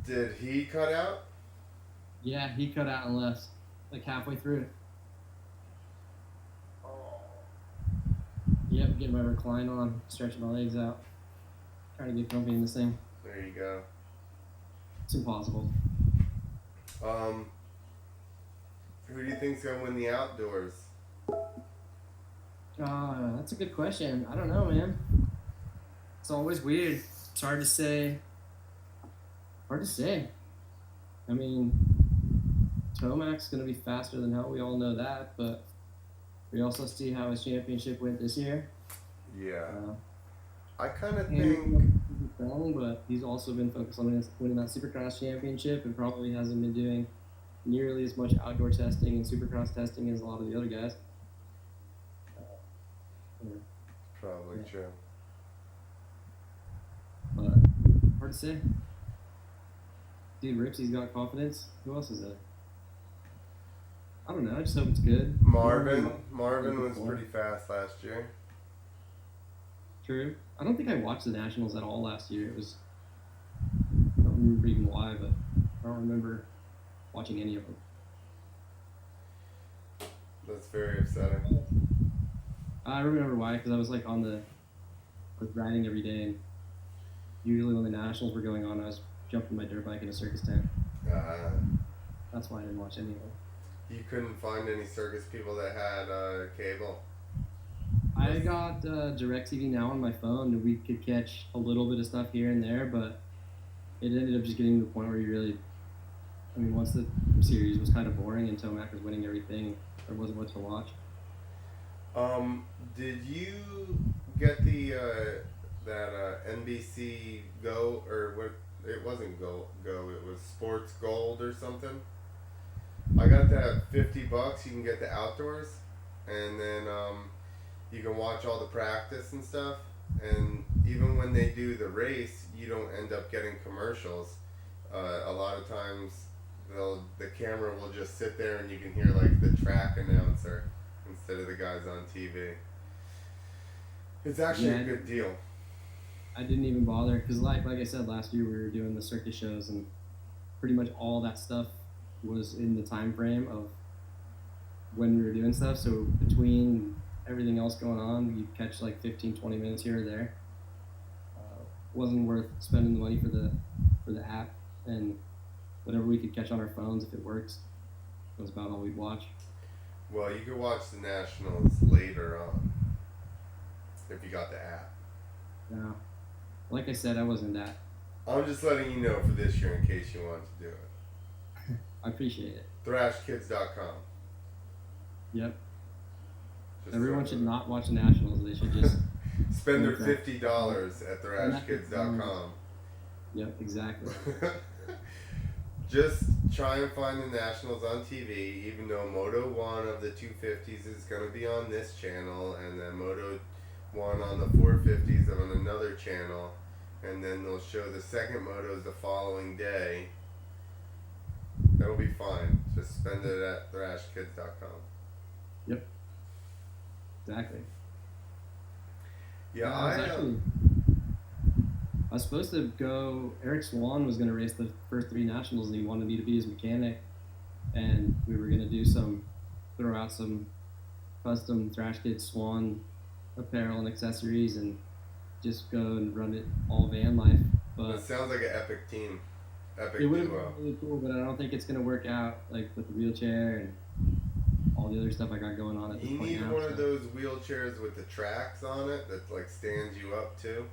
Did he cut out? Yeah, he cut out and left, like halfway through. Yep, get my recline on, stretching my legs out, trying to get comfy in this thing. There you go. It's impossible. Who do you think's gonna win the outdoors? That's a good question. I don't know, man. It's always weird. It's hard to say. I mean, Tomac's gonna be faster than hell. We all know that, but we also see how his championship went this year. Yeah. I kind of And think. strong, but he's also been focused on winning that Supercross championship, and probably hasn't been doing nearly as much outdoor testing and Supercross testing as a lot of the other guys. Probably Yeah. true. But hard to say. Dude, Ripsy's got confidence. Who else is that? I don't know. I just hope it's good. Marvin was pretty fast last year. True. I don't think I watched the Nationals at all last year. I don't remember even why, but I don't remember watching any of them. That's very upsetting. I remember why, because I was like I was riding every day, and usually when the Nationals were going on, I was jumping my dirt bike in a circus tent. That's why I didn't watch any of them. You couldn't find any circus people that had cable. I got DirecTV Now on my phone, and we could catch a little bit of stuff here and there, but it ended up just getting to the point where once the series was kind of boring and Tomac was winning everything, there wasn't much to watch. Did you get the that NBC Go, or what? It wasn't Go. It was Sports Gold or something. I got that $50. You can get the outdoors, and then you can watch all the practice and stuff. And even when they do the race, you don't end up getting commercials. A lot of times, the camera will just sit there, and you can hear like the track announcer instead of the guys on TV. It's actually a good deal. I didn't even bother because, like I said, last year we were doing the circus shows, and pretty much all that stuff was in the time frame of when we were doing stuff. So between everything else going on, you'd catch like 15, 20 minutes here or there. Wasn't worth spending the money for the app, and whatever we could catch on our phones if it works was about all we'd watch. Well, you could watch the Nationals later on if you got the app. Yeah. Like I said, I wasn't that. I'm just letting you know for this year in case you want to do it. I appreciate it. ThrashKids.com. Yep. Just Everyone throw should it. not watch the Nationals. They should just. Spend their Okay. $50 at thrashkids.com. Yep, exactly. Just try and find the Nationals on TV, even though Moto 1 of the 250s is going to be on this channel, and then Moto 1 on the 450s on another channel, and then they'll show the second motos the following day. That'll be fine. Just spend it at thrashkids.com. Yep. Exactly. Yeah, I was supposed to go. Eric Swan was going to race the first 3 Nationals, and he wanted me to be his mechanic. And we were going to throw out some custom Thrash Kids Swan apparel and accessories, and just go and run it all van life. But it sounds like an epic team. Epic it would have duo. been really cool, but I don't think it's going to work out, like with the wheelchair and all the other stuff I got going on at this You point need now. one of those wheelchairs with the tracks on it that like stands you up too.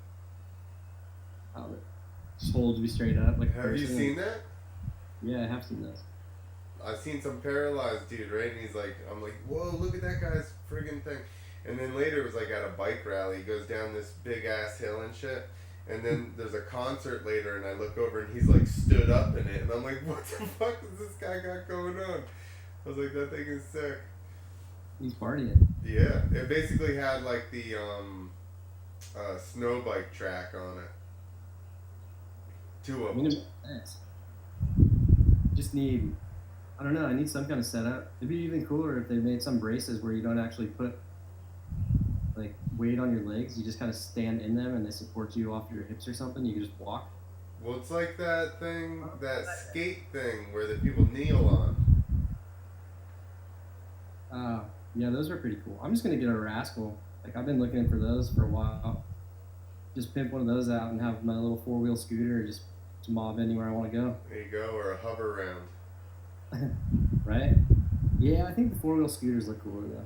Just holds me straight up. Like Have you seen that? Yeah, I have seen those. I've seen some paralyzed dude, right? And he's like, I'm like, whoa, look at that guy's friggin' thing. And then later it was like at a bike rally, he goes down this big ass hill and shit. And then there's a concert later, and I look over and he's like stood up in it, and I'm like, what the fuck has this guy got going on? I was like, that thing is sick. He's partying. Yeah, it basically had like the snow bike track on it. 2 of them. Just need, I don't know, I need some kind of setup. It'd be even cooler if they made some braces where you don't actually put like weight on your legs. You just kind of stand in them and they support you off your hips or something. You can just walk. Well, it's like that thing, that skate thing where the people kneel on. Yeah, those are pretty cool. I'm just gonna get a Rascal. Like I've been looking for those for a while. Just pimp one of those out and have my little 4-wheel scooter just to mob anywhere I want to go. There you go, or a hover round. Right? Yeah, I think the 4-wheel scooters look cooler though.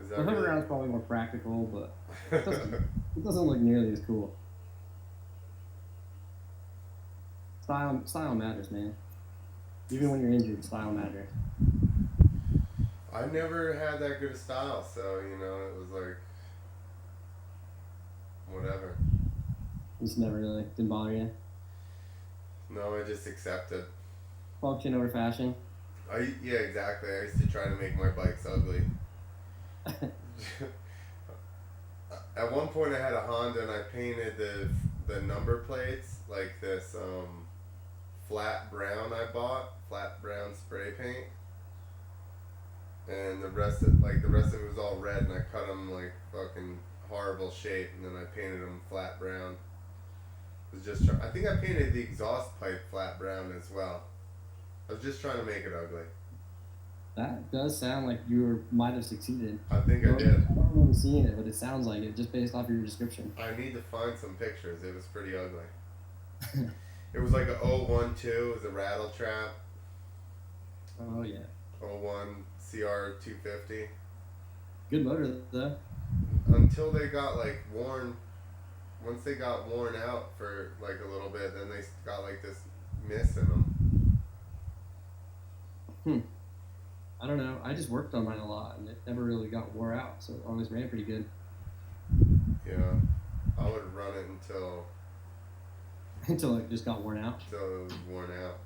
Is The that hover really? round's probably more practical, but it doesn't look nearly as cool. Style matters, man. Even when you're injured, style matters. I never had that good of style, so you know it was like whatever. Just never really didn't bother you. No, I just accepted. Function over fashion. Yeah, exactly. I used to try to make my bikes ugly. At one point, I had a Honda, and I painted the number plates like this flat brown. I bought flat brown spray paint, and the rest of it was all red, and I cut them like fucking horrible shape, and then I painted them flat brown. I think I painted the exhaust pipe flat brown as well. I was just trying to make it ugly. That does sound like you might have succeeded. I think I did. I don't remember seeing it, but it sounds like it just based off your description. I need to find some pictures. It was pretty ugly. It was like a 012. It was a rattle trap. Oh yeah. 01 CR250. Good motor though. Until they got like worn. Once they got worn out for like a little bit, then they got like this mist in them. I don't know. I just worked on mine a lot, and it never really got wore out, so it always ran pretty good. Yeah, I would run it until Until it just got worn out. it was worn out.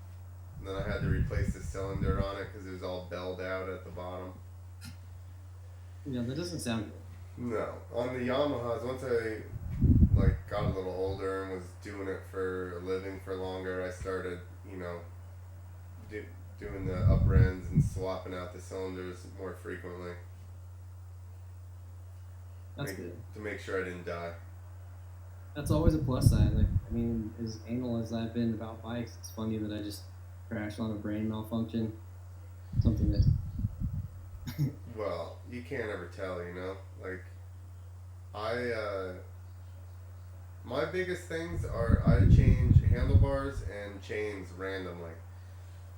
And then I had to replace the cylinder on it because it was all belled out at the bottom. Yeah, that doesn't sound good. No, on the Yamahas, once I like got a little older and was doing it for a living for longer, I started, you know, doing the upper ends and swapping out the cylinders more frequently. That's good. To make sure I didn't die. That's always a plus side. Like, I mean, as anal as I've been about bikes, it's funny that I just crashed on a brain malfunction. Something that. Well, you can't ever tell, you know? Like, my biggest things are I change handlebars and chains randomly.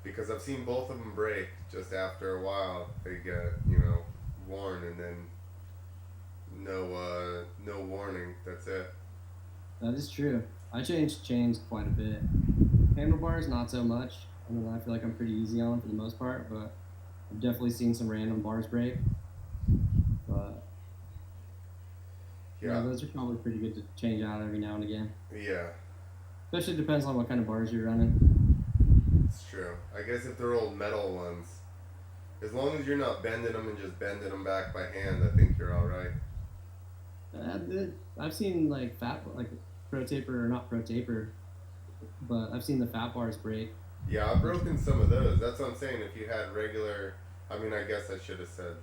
Because I've seen both of them break just after a while. They get, you know, worn and then no warning. That's it. That is true. I changed chains quite a bit. Handlebars, not so much. I mean, I feel like I'm pretty easy on for the most part, but I've definitely seen some random bars break. But Yeah. those are probably pretty good to change out every now and again. Yeah, Especially depends on what kind of bars you're running. it's true. I guess if they're old metal ones, as long as you're not bending them and just bending them back by hand, I think you're all right. I've seen like like pro taper or not pro taper, but I've seen the fat bars break. Yeah, I've broken some of those. That's what I'm saying. If you had regular, I mean, I guess I should have said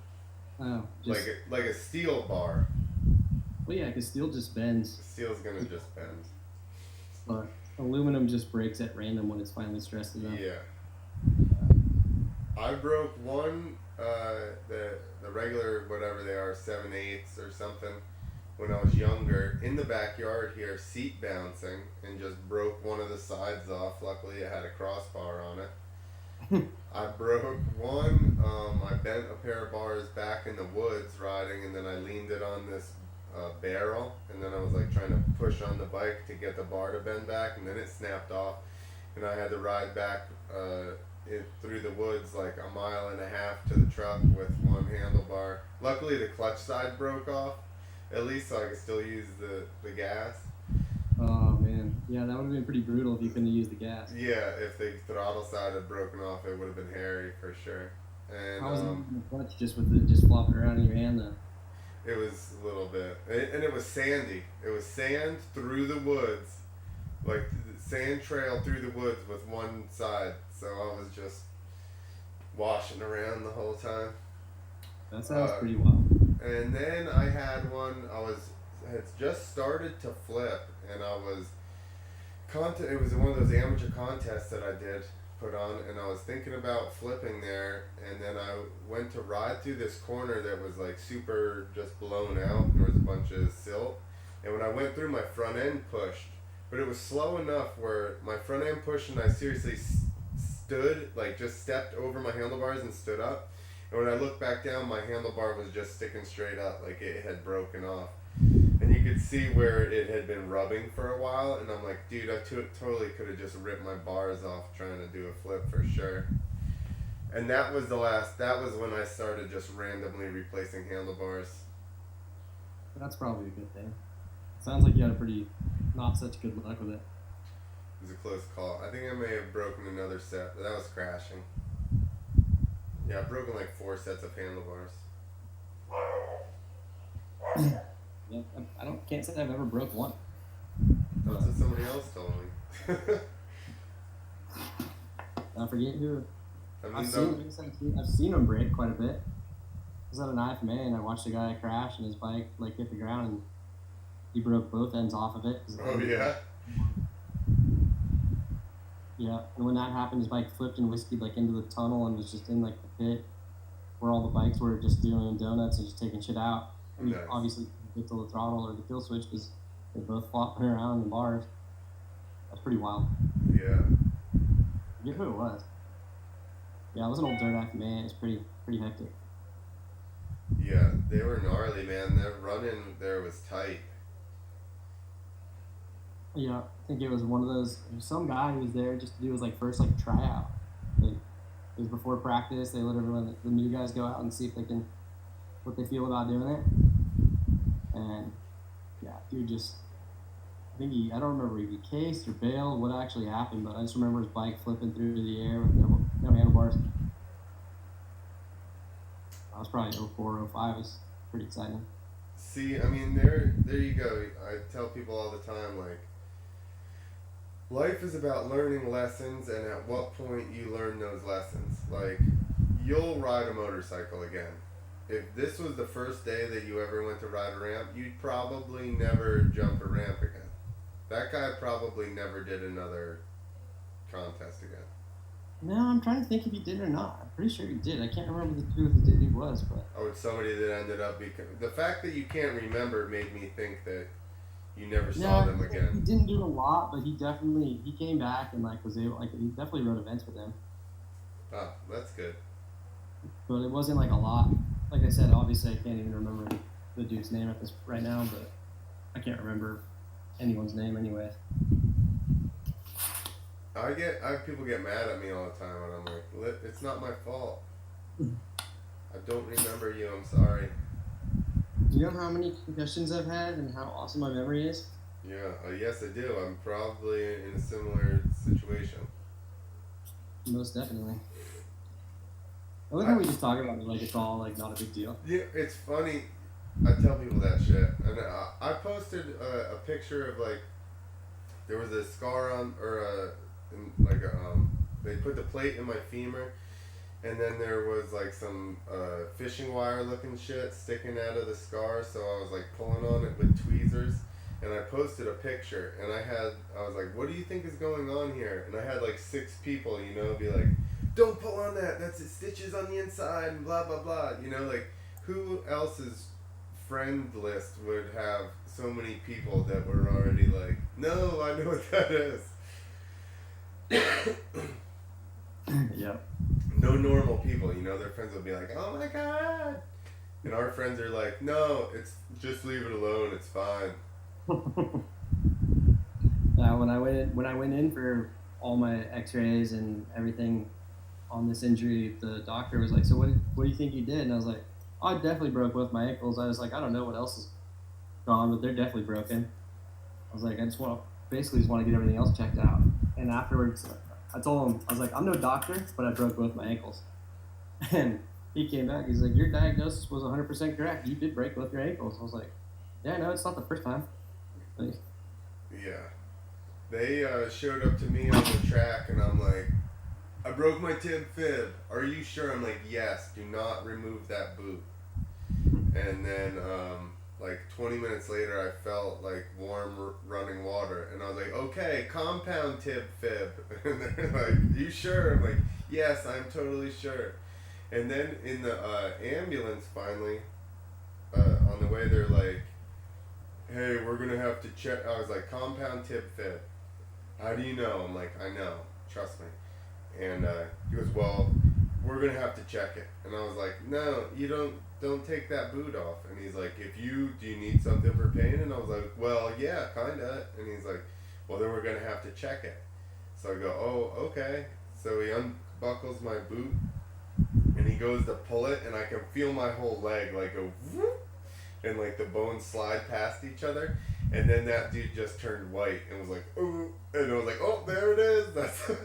Oh, just like a steel bar. well, yeah, because steel just bends, Steel's gonna just bend. but aluminum just breaks at random when it's finally stressed enough. Yeah. I broke one, the regular whatever they are, 7/8 or something, when I was younger in the backyard here, seat bouncing, and just broke one of the sides off. Luckily, it had a crossbar on it. I broke one. I bent a pair of bars back in the woods riding, and then I leaned it on this barrel, and then I was like trying to push on the bike to get the bar to bend back, and then it snapped off, and I had to ride back through the woods like a mile and a half to the truck with one handlebar. Luckily, the clutch side broke off, at least, so I could still use the gas. Oh man, yeah, that would have been pretty brutal if you couldn't use the gas. Yeah, if the throttle side had broken off, it would have been hairy for sure. And How was the clutch just with it just flopping around in your hand though? it was a little bit, and it was sandy. It was sand through the woods, like sand trail through the woods with one side. So I was just washing around the whole time. That sounds pretty wild. And then I had one. Had just started to flip, and I was it was one of those amateur contests that I did put on, and I was thinking about flipping there, and then I went to ride through this corner that was like super just blown out. There was a bunch of silt, and when I went through, my front end pushed, but it was slow enough where my front end pushed, and I seriously stood, like just stepped over my handlebars and stood up. And when I looked back down, my handlebar was just sticking straight up, like it had broken off. And you could see where it had been rubbing for a while, and I'm like, dude, I totally could have just ripped my bars off trying to do a flip for sure. And that was when I started just randomly replacing handlebars. That's probably a good thing. Sounds like you had a pretty not such good luck with it. It was a close call. I think I may have broken another set, but that was crashing. Yeah, I've broken like 4 sets of handlebars. Yeah, can't say I've ever broke one. That's what somebody else told me. I forget who. I mean, I've seen them break quite a bit. I was at an IFMA and I watched a guy crash and his bike like hit the ground and he broke both ends off of it. Oh yeah. Yeah, and when that happened, his bike flipped and whiskeyed like into the tunnel and was just in like the pit where all the bikes were just doing donuts and just taking shit out. And Nice. obviously hit to the throttle or the kill switch because they both flopping around in the bars. That's pretty wild. Yeah. I forget who it was. Yeah, it was an old dirt IFMA. It was pretty hectic. Yeah, they were gnarly, man. Their running there was tight. Yeah, I think it was one of those. Some guy who was there just to do his like first like tryout. Like, it was before practice. They let everyone, the new guys, go out and see if they can, what they feel about doing it. And yeah, dude, just I don't remember if he cased or bailed, what actually happened, but I just remember his bike flipping through the air with no handlebars. I was probably 04, 05. It was pretty exciting. See, I mean, there you go. I tell people all the time, like, life is about learning lessons, and at what point you learn those lessons. Like, you'll ride a motorcycle again. If this was the first day that you ever went to ride a ramp, you'd probably never jump a ramp again. That guy probably never did another contest again. No, I'm trying to think if he did or not. I'm pretty sure he did. I can't remember who the dude was, but Oh, it's somebody that ended up the fact that you can't remember made me think that you never saw them he again. didn't do a lot, but he came back and like was able, like, he definitely rode events with them. Oh, that's good. But it wasn't like a lot. Like I said, obviously I can't even remember the dude's name at this right now, but I can't remember anyone's name anyway. I have people get mad at me all the time, and I'm like, it's not my fault. I don't remember you. I'm sorry. Do you know how many concussions I've had and how awesome my memory is? Yeah, yes, I do. I'm probably in a similar situation. Most definitely. I look how we just talk about it like it's all like not a big deal. Yeah, it's funny. I tell people that shit, and I posted a picture of like there was a scar on or like they put the plate in my femur, and then there was like some fishing wire looking shit sticking out of the scar. So I was like pulling on it with tweezers, and I posted a picture, and I was like, what do you think is going on here? And I had like 6 people, you know, be like, don't pull on that. That's it, stitches on the inside, and blah blah blah. You know, like who else's friend list would have so many people that were already like, no, I know what that is. Yep. No normal people, you know, their friends will be like, oh my god. And our friends are like, no, it's just leave it alone, it's fine. Yeah, when I went in for all my X-rays and everything on this injury, the doctor was like, "So what do you think you did?" And I was like, oh, "I definitely broke both my ankles." I was like, "I don't know what else is gone, but they're definitely broken." I was like, "I just want to basically just want to get everything else checked out." And afterwards, I told him, I was like, "I'm no doctor, but I broke both my ankles." And he came back. He's like, "Your diagnosis was 100% correct. You did break both your ankles." I was like, "Yeah, no, it's not the first time." Like, Yeah. They showed up to me on the track, and I'm like, I broke my tib fib. Are you sure? I'm like, yes, do not remove that boot. And then, like 20 minutes later, I felt like warm running water, and I was like, okay, compound tib fib. And they're like, you sure? I'm like, yes, I'm totally sure. And then in the ambulance, finally, on the way, they're like, hey, we're gonna have to check. I was like, compound tib fib. How do you know? I'm like, I know. Trust me. And he goes, well, we're gonna have to check it. And I was like, no, you don't take that boot off. And he's like, do you need something for pain? And I was like, well, yeah, kinda. And he's like, well, then we're gonna have to check it. So I go, oh, okay. So he unbuckles my boot, and he goes to pull it, and I can feel my whole leg like go whoop, and like the bones slide past each other. And then that dude just turned white and was like, ooh, and I was like, oh, there it is. That's. I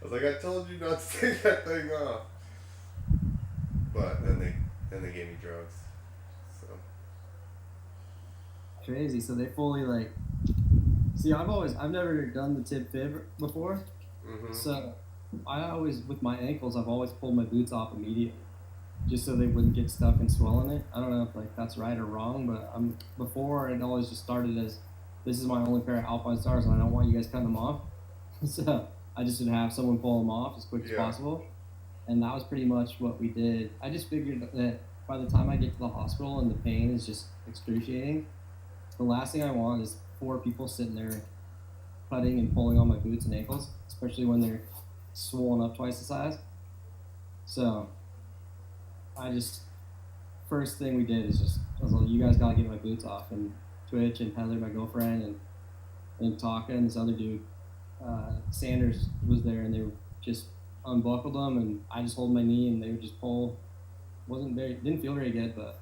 was like, I told you not to take that thing off. But then they gave me drugs. So crazy. So they fully like. See, I've never done the tib fib before. mm-hmm. So I always, with my ankles, I've always pulled my boots off immediately, just so they wouldn't get stuck and swell in it. I don't know if like that's right or wrong, but before it always just started as, this is my only pair of Alpine Stars, and I don't want you guys cutting them off. So I just would have someone pull them off as quick as possible, and that was pretty much what we did. I just figured that by the time I get to the hospital and the pain is just excruciating, the last thing I want is 4 people sitting there cutting and pulling on my boots and ankles, especially when they're swollen up twice the size. So first thing we did is I was like, you guys gotta get my boots off. And Twitch and Heather, my girlfriend, and Taka and this other dude, Sanders, was there, and they just unbuckled them, and I just hold my knee, and they would just pull. Didn't feel very good, but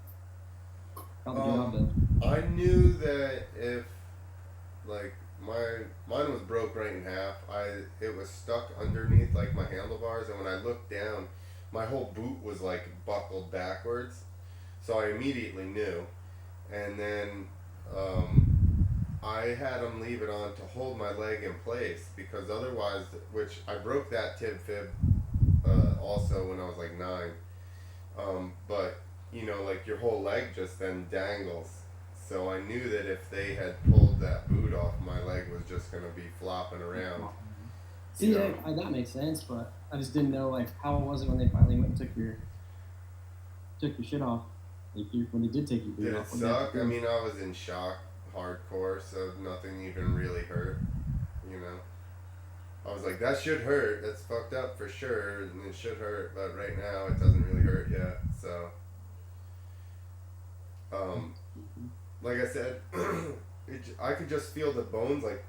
got the job done. I knew that if like mine was broke right in half, it was stuck underneath like my handlebars, and when I looked down, my whole boot was like buckled backwards, so I immediately knew. And then I had them leave it on to hold my leg in place, because otherwise, which I broke that tib fib also when I was like 9, but you know, like your whole leg just then dangles. So I knew that if they had pulled that boot off, my leg was just gonna be flopping around. See, you know? That makes sense, but I just didn't know like how it was when they finally went and took your shit off. Like when they did take your boot off. Did it suck? I mean, I was in shock, hardcore, so nothing even really hurt. You know, I was like, that should hurt. That's fucked up for sure, and it should hurt. But right now, it doesn't really hurt yet. So, like I said, I could just feel the bones, like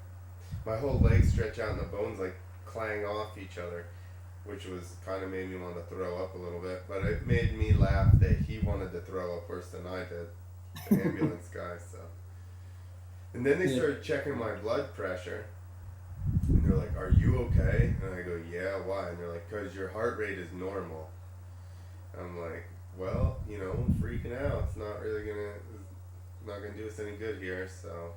my whole leg stretch out, and the bones like clang off each other. which was kind of made me want to throw up a little bit. But it made me laugh that he wanted to throw up worse than I did, the ambulance guy. So, and then they started checking my blood pressure, and they're like, "Are you okay?" And I go, "Yeah, why?" And they're like, "'Cause your heart rate is normal." I'm like, "Well, you know, I'm freaking out. It's not really not gonna do us any good here." So,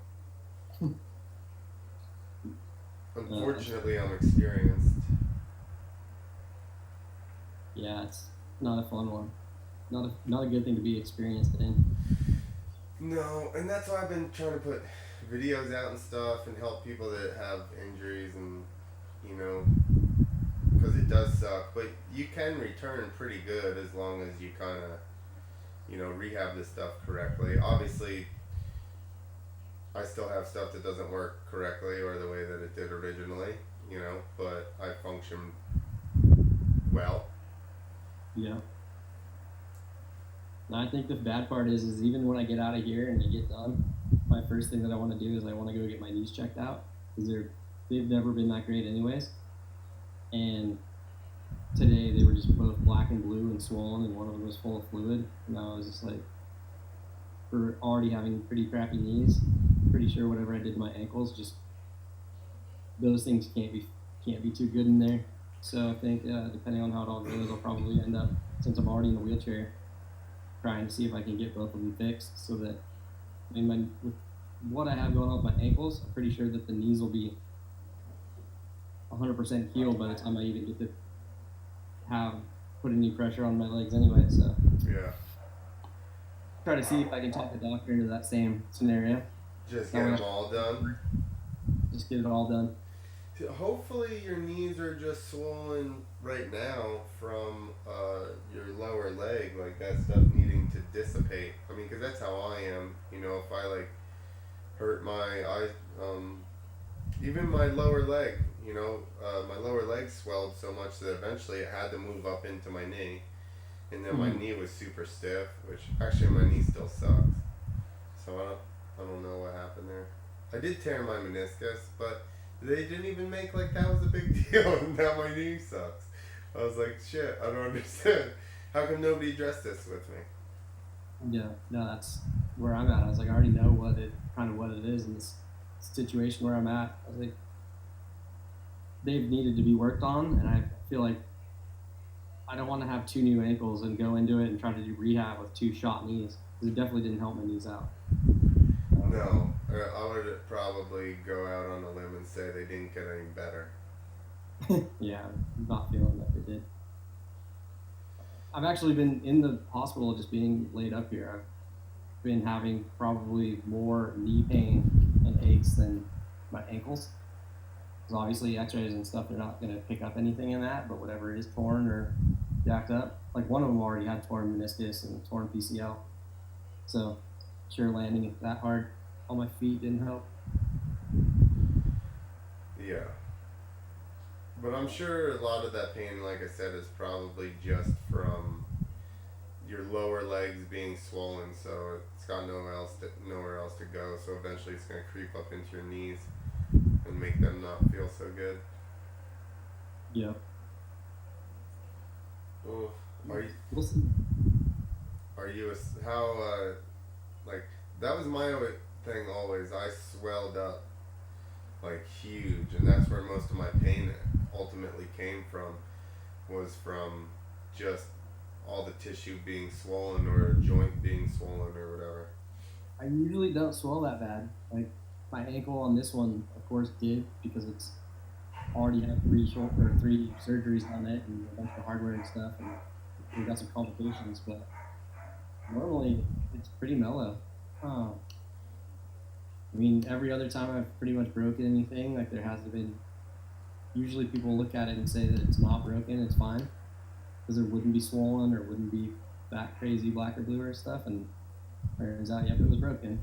unfortunately, I'm experienced. Yeah, it's not a fun one. Not a good thing to be experienced in. No, and that's why I've been trying to put videos out and stuff and help people that have injuries and, you know, because it does suck. But you can return pretty good as long as you kind of, you know, rehab this stuff correctly. Obviously, I still have stuff that doesn't work correctly or the way that it did originally, you know, but I function well. Yeah. And I think the bad part is even when I get out of here and I get done, my first thing that I want to do is I want to go get my knees checked out because they've never been that great anyways. And today they were just both black and blue and swollen, and one of them was full of fluid. And I was just like, for already having pretty crappy knees, pretty sure whatever I did to my ankles, just those things can't be too good in there. So I think depending on how it all goes, I'll probably end up, since I'm already in the wheelchair, trying to see if I can get both of them fixed so that, I mean, with what I have going on with my ankles, I'm pretty sure that the knees will be 100% healed by the time I even get to put any pressure on my legs anyway. So Yeah. try to see if I can talk the doctor into that same scenario. Just get them all done. Just get it all done. Hopefully your knees are just swollen right now from your lower leg, like that stuff needing to dissipate. I mean, because that's how I am. You know, if I like hurt even my lower leg, you know, my lower leg swelled so much that eventually it had to move up into my knee. And then my knee was super stiff, which actually my knee still sucks. So I don't know what happened there. I did tear my meniscus, but they didn't even make like that was a big deal, and now my knee sucks. I was like, shit, I don't understand. How come nobody addressed this with me? Yeah, no, that's where I'm at. I was like, I already know what it is in this situation where I'm at. I was like, they've needed to be worked on, and I feel like I don't want to have two new ankles and go into it and try to do rehab with two shot knees, because it definitely didn't help my knees out. No, I would probably go out on a limb and say they didn't get any better. Yeah, I'm not feeling that they did. I've actually been in the hospital just being laid up here. I've been having probably more knee pain and aches than my ankles. Because obviously x-rays and stuff, they're not going to pick up anything in that, but whatever is torn or jacked up. Like one of them already had torn meniscus and torn PCL. So sure, landing it that hard on my feet didn't help. Yeah. But I'm sure a lot of that pain, like I said, is probably just from your lower legs being swollen, so it's got nowhere else to go. So eventually, it's gonna creep up into your knees and make them not feel so good. Yeah. Oh, We'll see. like that was my thing always. I swelled up like huge, and that's where most of my pain ultimately came from, was from just all the tissue being swollen or a joint being swollen or whatever. I usually don't swell that bad. Like my ankle on this one, of course, did because it's already had three surgeries on it and a bunch of hardware and stuff, and we got some complications. But normally, it's pretty mellow. I mean, every other time I've pretty much broken anything, like there hasn't been. Usually, people look at it and say that it's not broken, it's fine, because it wouldn't be swollen or wouldn't be that crazy black or blue or stuff. And turns out, yep, it was broken.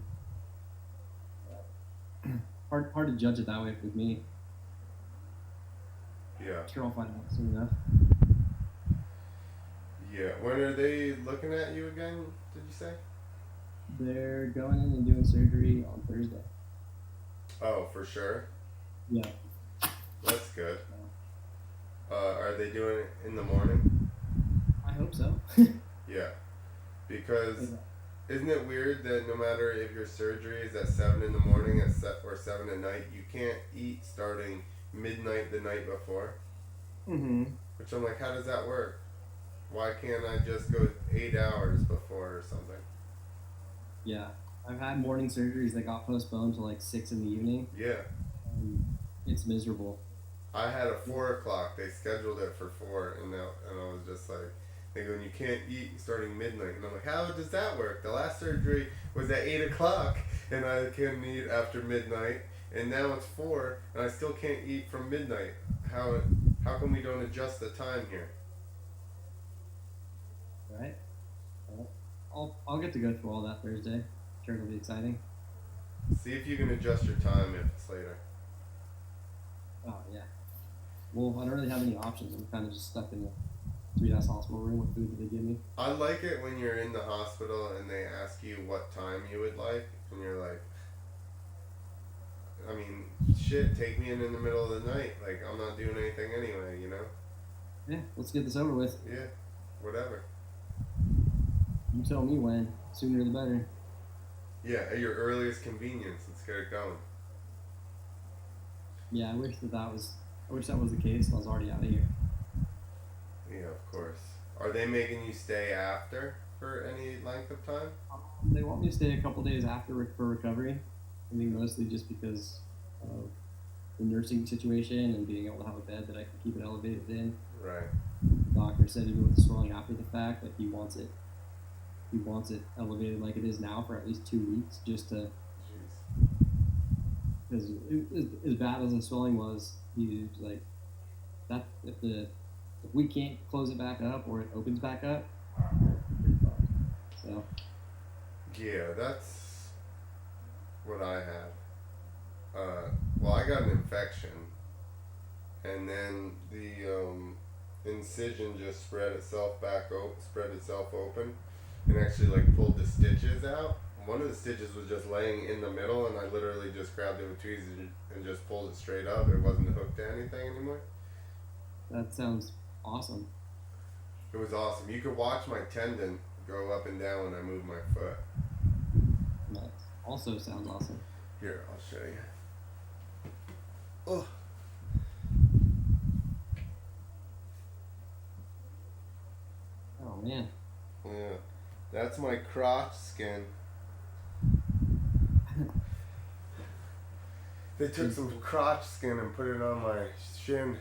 Hard to judge it that way with me. Yeah. Sure, I'll find out soon enough. Yeah. When are they looking at you again? Did you say? They're going in and doing surgery on Thursday. Oh, for sure. Yeah. That's good. Are Are they doing it in the morning? I hope so. Yeah. Because isn't it weird that no matter if your surgery is at 7 in the morning or 7 at night, you can't eat starting midnight the night before? Mm-hmm. Which I'm like, how does that work? Why can't I just go 8 hours before or something? Yeah. I've had morning surgeries that got postponed to like 6 in the evening. Yeah. It's miserable. I had a 4 o'clock. They scheduled it for 4, and I was just like, they go, you can't eat starting midnight. And I'm like, how does that work? The last surgery was at 8 o'clock, and I couldn't eat after midnight. And now it's 4, and I still can't eat from midnight. How come we don't adjust the time here? Right? I'll get to go through all that Thursday. Sure, it'll be exciting. See if you can adjust your time if it's later. Oh yeah. Well, I don't really have any options. I'm kind of just stuck in the sweet-ass hospital room with food that they give me. I like it when you're in the hospital and they ask you what time you would like, and you're like, I mean, shit, take me in the middle of the night. Like, I'm not doing anything anyway, you know? Yeah, let's get this over with. Yeah, whatever. You tell me when. Sooner the better. Yeah, at your earliest convenience, let's get it going. Yeah, I wish that was the case. I was already out of here. Yeah, of course. Are they making you stay after for any length of time? They want me to stay a couple days after for recovery. I think mostly just because of the nursing situation and being able to have a bed that I can keep it elevated in. Right. The doctor said even with the swelling after the fact, like he wants it elevated like it is now for at least 2 weeks, just to. Jeez. Because as bad as the swelling was, he was like, that if we can't close it back up or it opens back up, we're pretty fucked. So. Yeah, that's what I had. Well, I got an infection, and then the incision just spread itself open, and actually like pulled the stitches out. One of the stitches was just laying in the middle, and I literally just grabbed it with tweezers and just pulled it straight up. It wasn't hooked to anything anymore. That sounds awesome. It was awesome. You could watch my tendon go up and down when I move my foot. That also sounds awesome. Here, I'll show you. Oh. Oh man. Yeah. That's my crotch skin. They took some crotch skin and put it on my shin.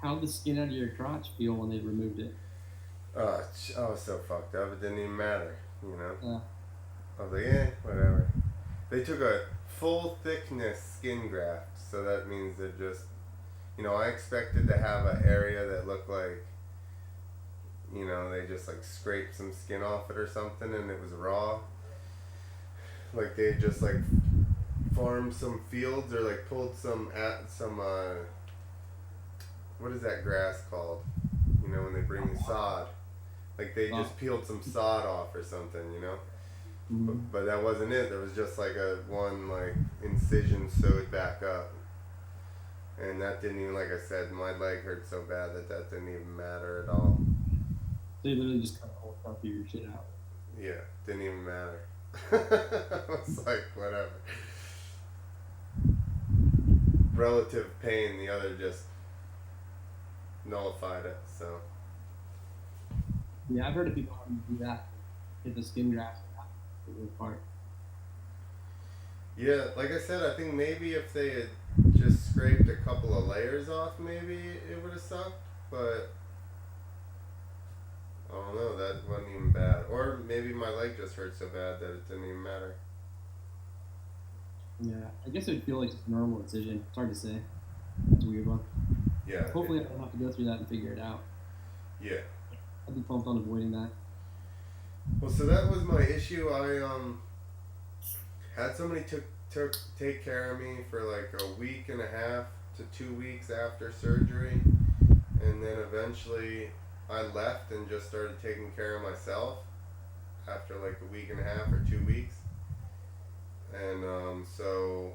How'd the skin out of your crotch feel when they removed it? I was so fucked up. It didn't even matter, you know. I was like, whatever. They took a full thickness skin graft, so that means they're just, you know, I expected to have an area that looked like, you know, they just like scraped some skin off it or something and it was raw. Like they just like farmed some fields or like pulled some what is that grass called? You know, when they bring you sod. Like they just peeled some sod off or something, you know? Mm-hmm. But that wasn't it. There was just like one like incision sewed back up. And that didn't even, like I said, my leg hurt so bad that didn't even matter at all. They literally just cut the whole chunk of your shit out. Yeah, didn't even matter. I was like, whatever. Relative pain, the other just nullified it, so. Yeah, I've heard of people having to do that. Get the skin grafts apart. Yeah, like I said, I think maybe if they had just scraped a couple of layers off, maybe it would have sucked, but I don't know, that wasn't even bad. Or maybe my leg just hurt so bad that it didn't even matter. Yeah, I guess it would feel like just a normal incision. It's hard to say. That's a weird one. Yeah. Hopefully I don't have to go through that and figure it out. Yeah. I'd be pumped on avoiding that. Well, so that was my issue. I had somebody take care of me for like a week and a half to 2 weeks after surgery, and then eventually I left and just started taking care of myself after like a week and a half or 2 weeks. And so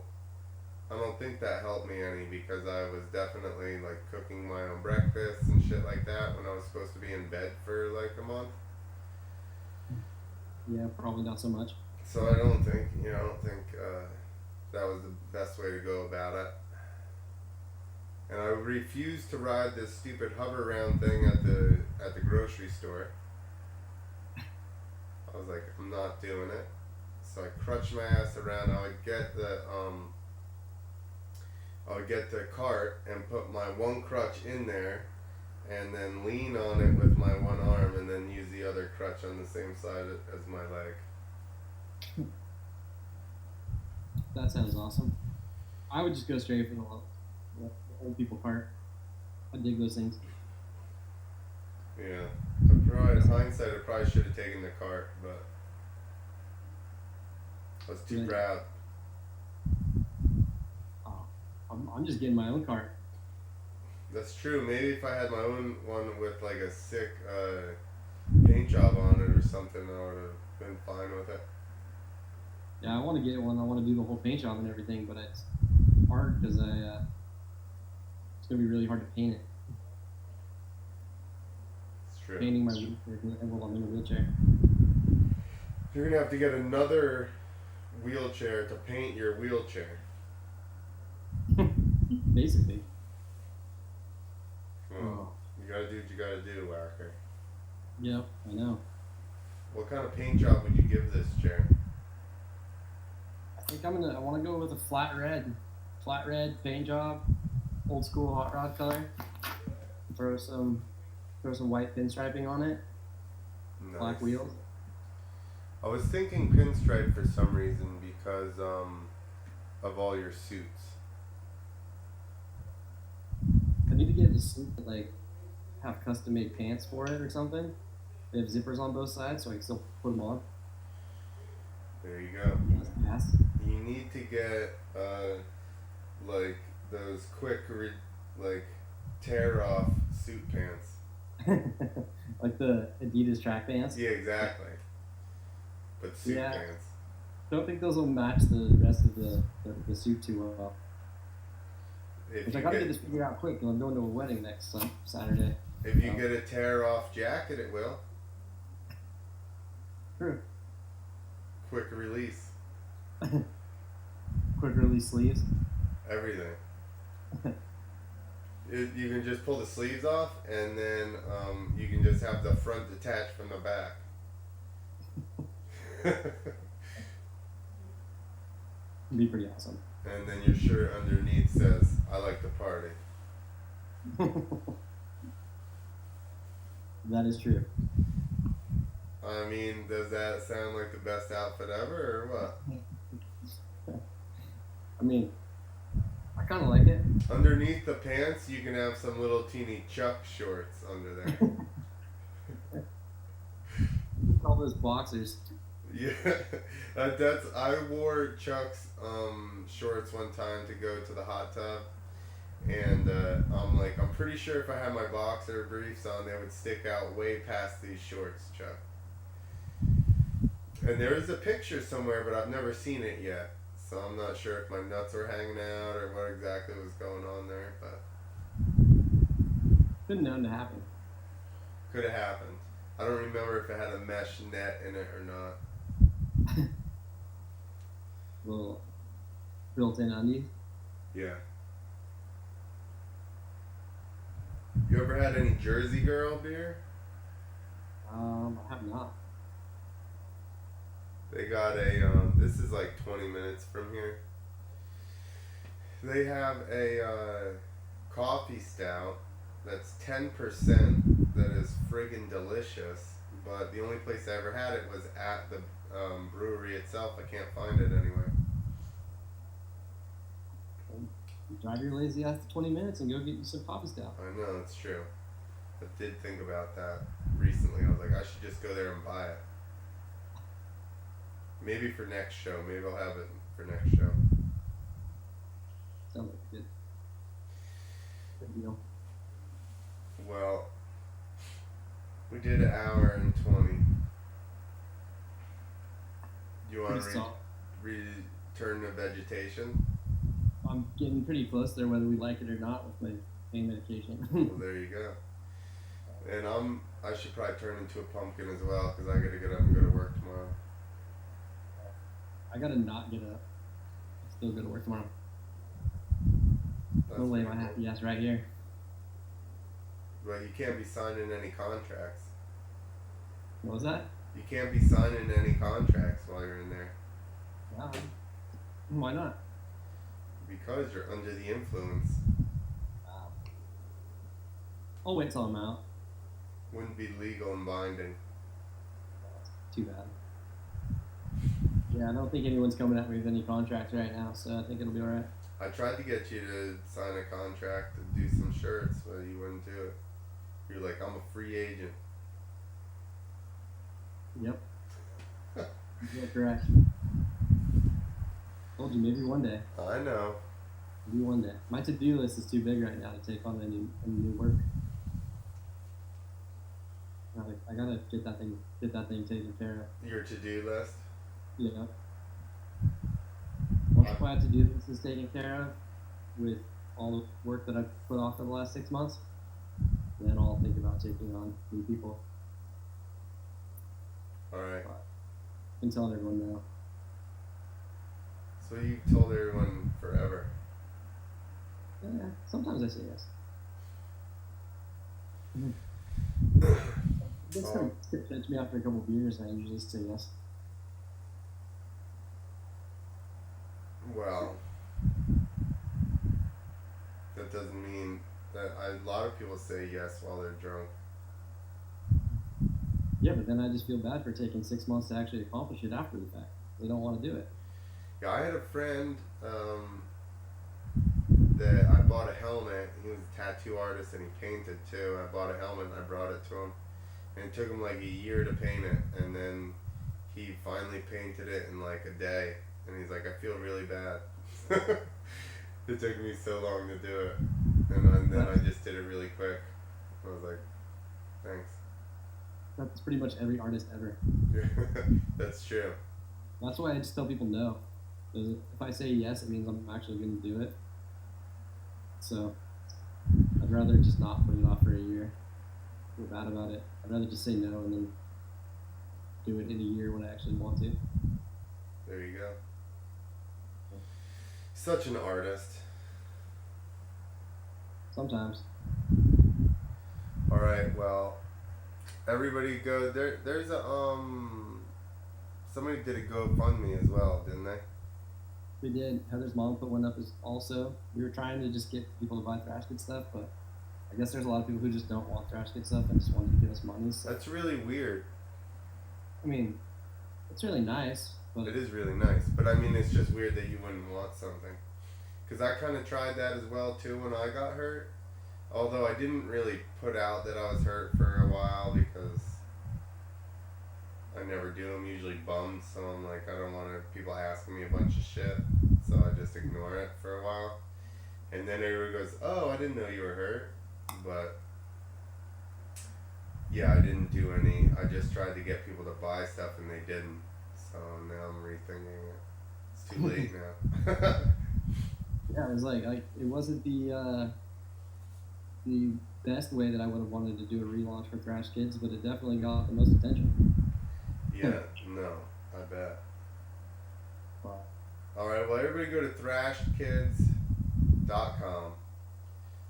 I don't think that helped me any because I was definitely like cooking my own breakfast and shit like that when I was supposed to be in bed for like a month. Yeah, probably not so much. So I don't think, that was the best way to go about it. And I refused to ride this stupid hover around thing at the grocery store. I was like, I'm not doing it. So I crutched my ass around. I would get the cart and put my one crutch in there, and then lean on it with my one arm, and then use the other crutch on the same side as my leg. That sounds awesome. I would just go straight for the old people part. I dig those things. Yeah. In hindsight, I probably should have taken the cart, but I was too proud. Oh, I'm just getting my own cart. That's true. Maybe if I had my own one with like a sick paint job on it or something, I would have been fine with it. Yeah, I want to get one. I want to do the whole paint job and everything, but it's hard because it's gonna be really hard to paint it. It's true. Painting my wheelchair while I'm in a wheelchair. You're gonna have to get another wheelchair to paint your wheelchair. Basically. Well, you gotta do what you gotta do, Wacker. Yep, I know. What kind of paint job would you give this chair? I think I want to go with a flat red paint job, old school hot rod color. Throw some white pinstriping on it. Nice. Black wheels. I was thinking pinstripe for some reason because of all your suits. I need to get a suit that like have custom made pants for it or something. They have zippers on both sides, so I can still put them on. There you go. Pass. You need to get like those quick tear off suit pants. Like the Adidas track pants. Yeah, exactly. But suit pants. I don't think those will match the rest of the suit too well. Which I gotta get this figured out quick, because I'm going to a wedding next Saturday. If you get a tear off jacket, it will. True. Quick release. Quick release sleeves. Everything. You can just pull the sleeves off, and then you can just have the front detached from the back. It'd be pretty awesome. And then your shirt underneath says, "I like to party." That is true. I mean, does that sound like the best outfit ever, or what? I mean, I kind of like it. Underneath the pants, you can have some little teeny Chuck shorts under there. All those boxers. Yeah, I wore Chuck's shorts one time to go to the hot tub, and I'm pretty sure if I had my boxer briefs on, they would stick out way past these shorts, Chuck. And there is a picture somewhere, but I've never seen it yet, so I'm not sure if my nuts were hanging out or what exactly was going on there, but Been known to happen. could have happened. I don't remember if it had a mesh net in it or not. Little built-in undies. Yeah. You ever had any Jersey Girl beer? I have not. They got a, this is like 20 minutes from here. They have a coffee stout that's 10% that is friggin' delicious, but the only place I ever had it was at the brewery itself. I can't find it anywhere. You drive your lazy ass to 20 minutes and go get you some coffee stout. I know, it's true. I did think about that recently. I was like, I should just go there and buy it. Maybe for next show. Maybe I'll have it for next show. Sounds like a good deal. Well, we did an hour and 20. You want Pretty to solid. return to vegetation? I I'm getting pretty close there, whether we like it or not, with my pain medication. Well, there you go. And I should probably turn into a pumpkin as well because I gotta get up and go to work tomorrow. I gotta not get up. I still go to work tomorrow. That's I'll lay my pretty cool. happy ass right here. But you can't be signing any contracts. What was that? You can't be signing any contracts while you're in there Wow. Why not? because you're under the influence. Wow. I'll wait till I'm out. Wouldn't be legal and binding. Too bad. Yeah, I don't think anyone's coming at me with any contracts right now, so I think it'll be alright. I tried to get you to sign a contract to do some shirts, but you wouldn't do it. You're like, I'm a free agent. Yep. You're correct. Told you, maybe one day. I know. Maybe one day. My to-do list is too big right now to take on any new work. I gotta get that thing taken care of. Your to-do list. Yeah. Once my to-do list is taken care of, with all the work that I've put off for the last 6 months, then I'll think about taking on new people. All right. And telling everyone no. So you've told everyone forever. Yeah, sometimes I say yes. It's kind of catch me after a couple of beers, and I usually say yes. Well, that doesn't mean that a lot of people say yes while they're drunk. Yeah, but then I just feel bad for taking 6 months to actually accomplish it after the fact. They don't want to do it. Yeah, I had a friend that I bought a helmet. He was a tattoo artist and he painted too. I bought a helmet and I brought it to him. And it took him like a year to paint it. And then he finally painted it in like a day. And he's like, I feel really bad. It took me so long to do it. And then I just did it really quick. I was like, thanks. That's pretty much every artist ever. That's true. That's why I just tell people no. Because if I say yes, it means I'm actually going to do it. So I'd rather just not put it off for a year. Feel bad about it. I'd rather just say no and then do it in a year when I actually want to. There you go. Such an artist. Sometimes. All right. Well, everybody go there. There's a somebody did a GoFundMe as well, didn't they? We did. Heather's mom put one up as also. We were trying to just get people to buy trash kid stuff, but I guess there's a lot of people who just don't want trash kid stuff and just wanted to give us money. So That's really weird. I mean, it's really nice, but It is really nice, but I mean, it's just weird that you wouldn't want something. Because I kind of tried that as well too when I got hurt. Although I didn't really put out that I was hurt for a while because I never do. I'm usually bummed, so I'm like, I don't want people asking me a bunch of shit. So I just ignore it for a while. And then everybody goes, oh, I didn't know you were hurt. But yeah, I didn't do any. I just tried to get people to buy stuff and they didn't. So now I'm rethinking it. It's too late now. yeah, it was like it wasn't the best way that I would have wanted to do a relaunch for Trash Kids, but it definitely got the most attention. Yeah, no, I bet. Wow. Alright, well, everybody go to thrashkids.com.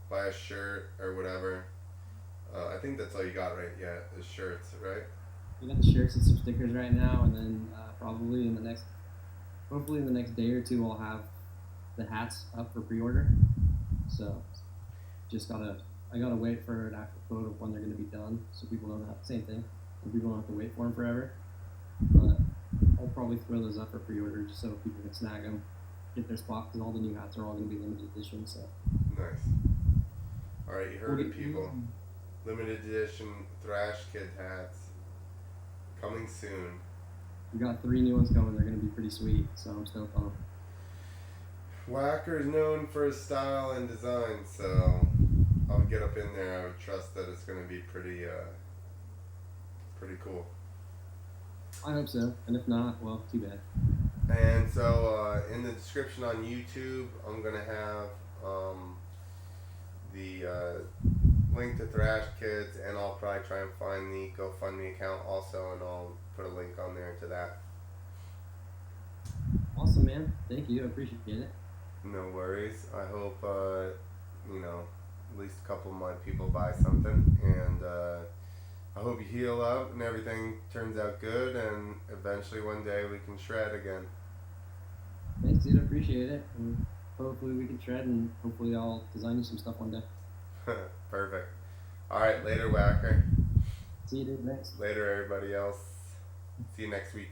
Buy a shirt or whatever. I think that's all you got right yet, is shirts, right? We got the shirts and some stickers right now, and then hopefully in the next day or two, I'll have the hats up for pre-order. So, I gotta wait for an actual quote of when they're gonna be done, so people don't have the same thing, so people don't have to wait for them forever. But I'll probably throw those up for pre-order just so people can snag them, get their spot, because all the new hats are all gonna be limited edition. So. Nice. Alright, you heard it, people. Limited edition Thrash Kid hats. Coming soon. We got 3 new ones coming. They're gonna be pretty sweet, so I'm stoked on them. Wacker is known for his style and design, so I'll get up in there. I would trust that it's going to be pretty cool. I hope so, and if not, well, too bad. And so in the description on YouTube, I'm gonna have the link to Thrash Kids, and I'll probably try and find the GoFundMe account also, and I'll put a link on there to that. Awesome, man. Thank you. I appreciate it. No worries. I hope you know, at least a couple of my people buy something, and I hope you heal up and everything turns out good, and eventually one day we can shred again. Thanks, dude. I appreciate it. And hopefully we can shred, and hopefully I'll design you some stuff one day. Perfect. All right, later, Wacker. See you, dude. Next. Later, everybody else. See you next week.